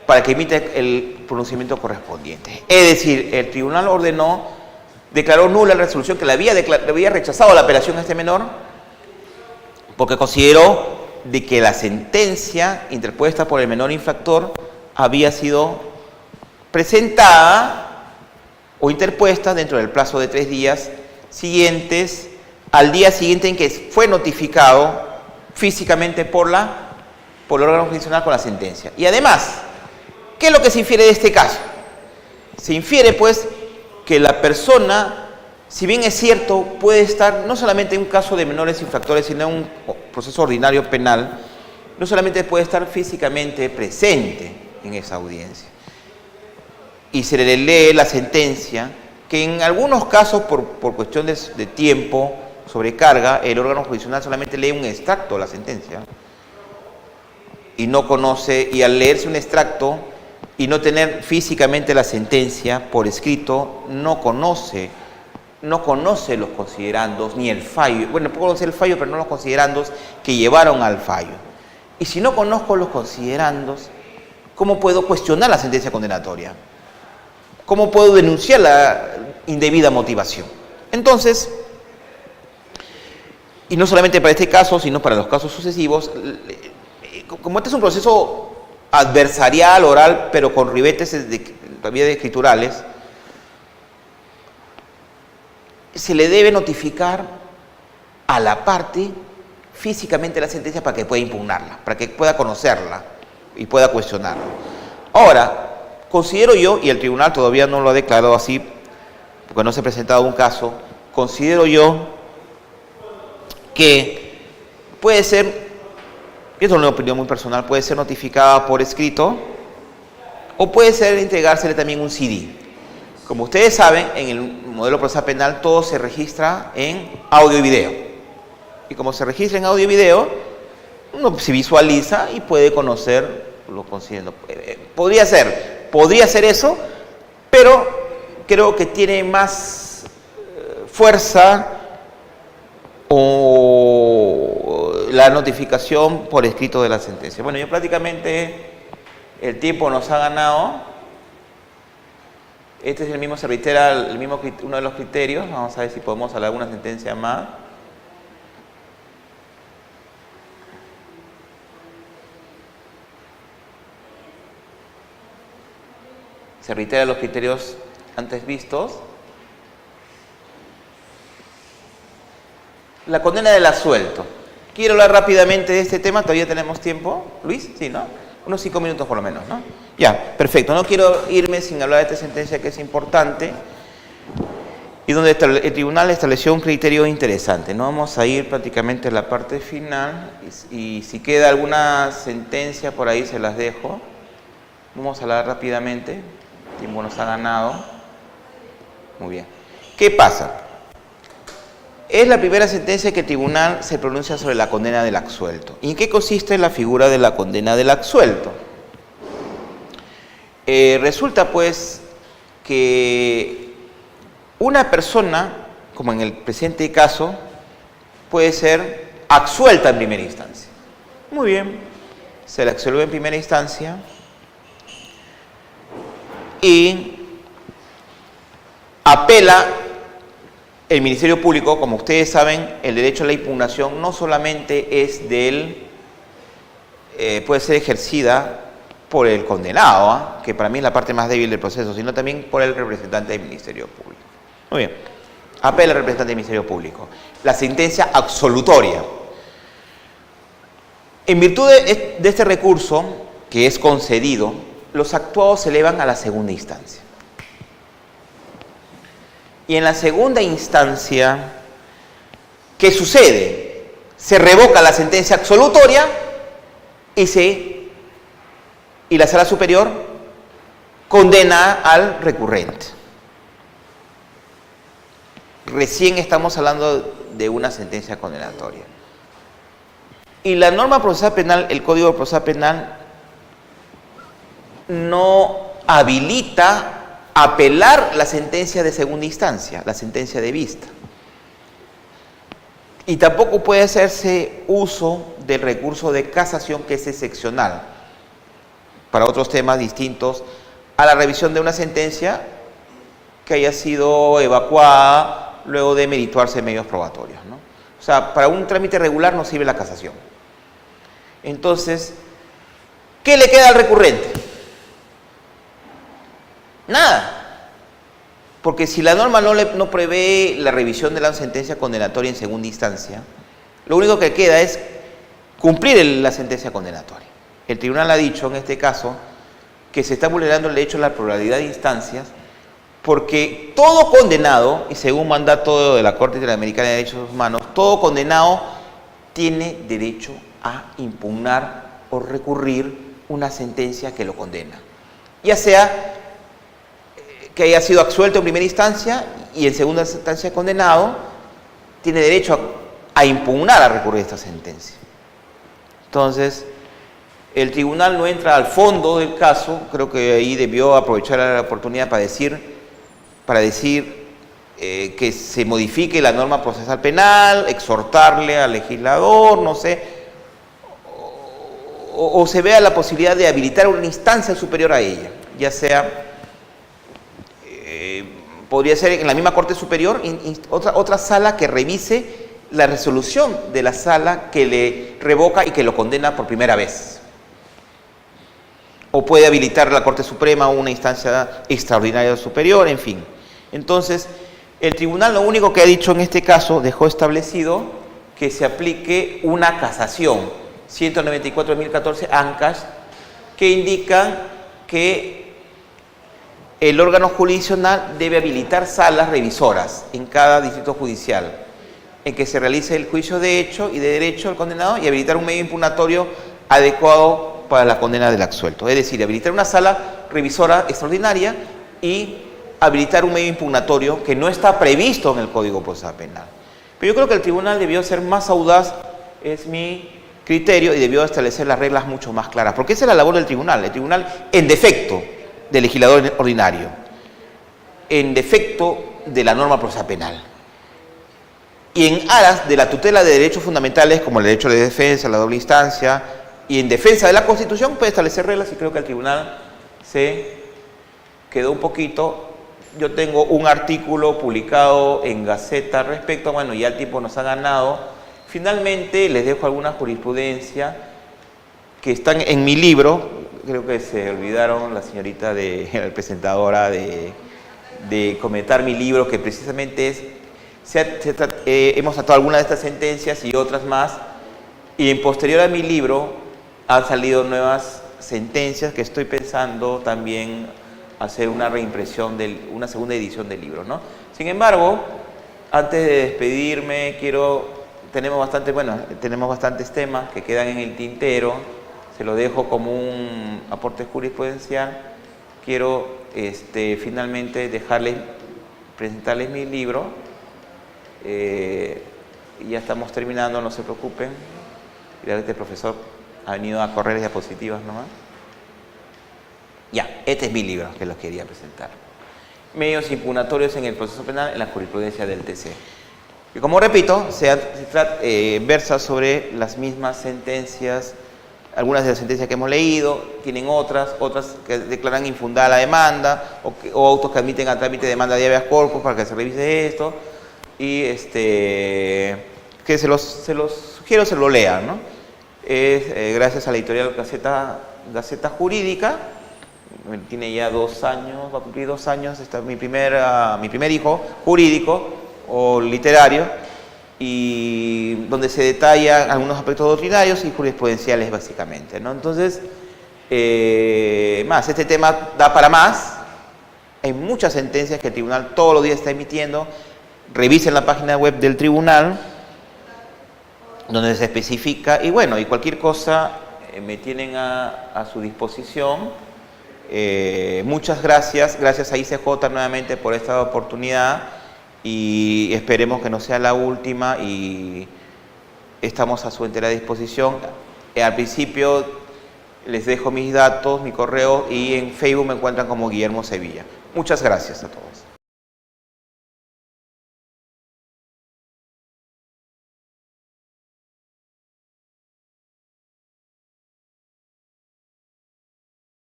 para que emita el pronunciamiento correspondiente. Es decir, el tribunal declaró nula la resolución que le había rechazado la apelación a este menor, porque consideró de que la sentencia interpuesta por el menor infractor había sido presentada o interpuesta dentro del plazo de 3 días siguientes al día siguiente en que fue notificado físicamente por el órgano jurisdiccional con la sentencia. Y además, ¿qué es lo que se infiere de este caso? Se infiere, pues, que la persona, si bien es cierto, puede estar no solamente en un caso de menores infractores, sino en un proceso ordinario penal, no solamente puede estar físicamente presente en esa audiencia. Y se le lee la sentencia, que en algunos casos, por cuestión de tiempo, sobrecarga, el órgano jurisdiccional solamente lee un extracto de la sentencia y no conoce, y al leerse un extracto y no tener físicamente la sentencia por escrito, no conoce los considerandos ni el fallo. Bueno, puedo conocer el fallo, pero no los considerandos que llevaron al fallo. Y si no conozco los considerandos, ¿cómo puedo cuestionar la sentencia condenatoria? ¿Cómo puedo denunciar la indebida motivación? Entonces, y no solamente para este caso, sino para los casos sucesivos, como este es un proceso adversarial, oral, pero con ribetes todavía de escriturales, se le debe notificar a la parte físicamente la sentencia para que pueda impugnarla, para que pueda conocerla y pueda cuestionarla. Ahora, considero yo, y el tribunal todavía no lo ha declarado así, porque no se ha presentado un caso, considero yo que puede ser, y esto es una opinión muy personal, puede ser notificada por escrito o puede ser entregársele también un CD. Como ustedes saben, en el modelo procesal penal todo se registra en audio y video. Y como se registra en audio y video, uno se visualiza y puede conocer lo considerando. Podría ser eso, pero creo que tiene más fuerza o la notificación por escrito de la sentencia. Bueno, yo prácticamente el tiempo nos ha ganado. Este es el mismo, se reitera uno de los criterios. Vamos a ver si podemos hablar de alguna sentencia más. Se reiteran los criterios antes vistos. La condena del absuelto. Quiero hablar rápidamente de este tema, todavía tenemos tiempo. Luis, sí, ¿no? Unos 5 minutos por lo menos, ¿no? Ya, perfecto. No quiero irme sin hablar de esta sentencia que es importante y donde el tribunal estableció un criterio interesante. No vamos a ir prácticamente a la parte final y si queda alguna sentencia por ahí se las dejo. Vamos a hablar rápidamente. El tiempo nos ha ganado. Muy bien. ¿Qué pasa? Es la primera sentencia que el tribunal se pronuncia sobre la condena del absuelto. ¿Y en qué consiste la figura de la condena del absuelto? Resulta pues que una persona, como en el presente caso, puede ser absuelta en primera instancia. Muy bien, se le absuelve en primera instancia y apela el Ministerio Público. Como ustedes saben, el derecho a la impugnación no solamente es puede ser ejercida por el condenado, que para mí es la parte más débil del proceso, sino también por el representante del Ministerio Público. Muy bien, apela al representante del Ministerio Público. La sentencia absolutoria. En virtud de este recurso, que es concedido, los actuados se elevan a la segunda instancia. Y en la segunda instancia, ¿qué sucede? Se revoca la sentencia absolutoria y la Sala Superior condena al recurrente. Recién estamos hablando de una sentencia condenatoria. Y la norma procesal penal, el Código Procesal Penal, no habilita apelar la sentencia de segunda instancia, la sentencia de vista. Y tampoco puede hacerse uso del recurso de casación, que es excepcional. para otros temas distintos a la revisión de una sentencia que haya sido evacuada luego de merituarse medios probatorios, ¿no? O sea, para un trámite regular no sirve la casación. Entonces, ¿qué le queda al recurrente? Nada. Porque si la norma no prevé la revisión de la sentencia condenatoria en segunda instancia, lo único que queda es cumplir la sentencia condenatoria. El tribunal ha dicho en este caso que se está vulnerando el derecho a la pluralidad de instancias porque todo condenado, y según mandato de la Corte Interamericana de Derechos Humanos, todo condenado tiene derecho a impugnar o recurrir una sentencia que lo condena. Ya sea que haya sido absuelto en primera instancia y en segunda instancia condenado, tiene derecho a impugnar, a recurrir esta sentencia. Entonces, el tribunal no entra al fondo del caso, creo que ahí debió aprovechar la oportunidad para decir que se modifique la norma procesal penal, exhortarle al legislador, no sé, o se vea la posibilidad de habilitar una instancia superior a ella, ya sea, podría ser en la misma Corte Superior, otra sala que revise la resolución de la sala que le revoca y que lo condena por primera vez. O puede habilitar la Corte Suprema una instancia extraordinaria superior, en fin. Entonces, el tribunal lo único que ha dicho en este caso, dejó establecido que se aplique una casación, 194.014 ANCAS, que indican que el órgano jurisdiccional debe habilitar salas revisoras en cada distrito judicial, en que se realice el juicio de hecho y de derecho del condenado y habilitar un medio impugnatorio adecuado para la condena del absuelto. Es decir, habilitar una sala revisora extraordinaria y habilitar un medio impugnatorio que no está previsto en el Código Procesal Penal. Pero yo creo que el tribunal debió ser más audaz, es mi criterio, y debió establecer las reglas mucho más claras, porque esa es la labor del tribunal. El tribunal, en defecto del legislador ordinario, en defecto de la norma procesal penal, y en aras de la tutela de derechos fundamentales como el derecho de defensa, la doble instancia, y en defensa de la Constitución, puede establecer reglas, y creo que el tribunal se quedó un poquito. Yo tengo un artículo publicado en Gaceta al respecto, bueno, ya el tiempo nos ha ganado. Finalmente les dejo alguna jurisprudencia que están en mi libro. Creo que se olvidaron la señorita la presentadora de comentar mi libro, que precisamente es, hemos tratado algunas de estas sentencias y otras más, y en posterior a mi libro han salido nuevas sentencias que estoy pensando también hacer una reimpresión, una segunda edición del libro, ¿no? Sin embargo, antes de despedirme, tenemos bastantes temas que quedan en el tintero, se lo dejo como un aporte jurisprudencial. Quiero finalmente presentarles mi libro, y ya estamos terminando, no se preocupen. Este profesor ha venido a correr diapositivas nomás. Ya, este es mi libro que los quería presentar. Medios impugnatorios en el proceso penal en la jurisprudencia del TC. Y como repito, versa sobre las mismas sentencias, algunas de las sentencias que hemos leído, tienen otras que declaran infundada la demanda, o autos que admiten a trámite de demanda de habeas corpus para que se revise esto, y que se los sugiero se lo lean, ¿no? Gracias a la editorial Gaceta Jurídica. Tiene ya 2 años, va a cumplir 2 años, mi primer hijo jurídico o literario, y donde se detallan algunos aspectos doctrinarios y jurisprudenciales básicamente, ¿no? Entonces, este tema da para más. Hay muchas sentencias que el tribunal todos los días está emitiendo. Revisen la página web del tribunal, donde se especifica, y bueno, y cualquier cosa me tienen a su disposición. Muchas gracias a ICJ nuevamente por esta oportunidad, y esperemos que no sea la última, y estamos a su entera disposición. Al principio les dejo mis datos, mi correo, y en Facebook me encuentran como Guillermo Sevilla. Muchas gracias a todos.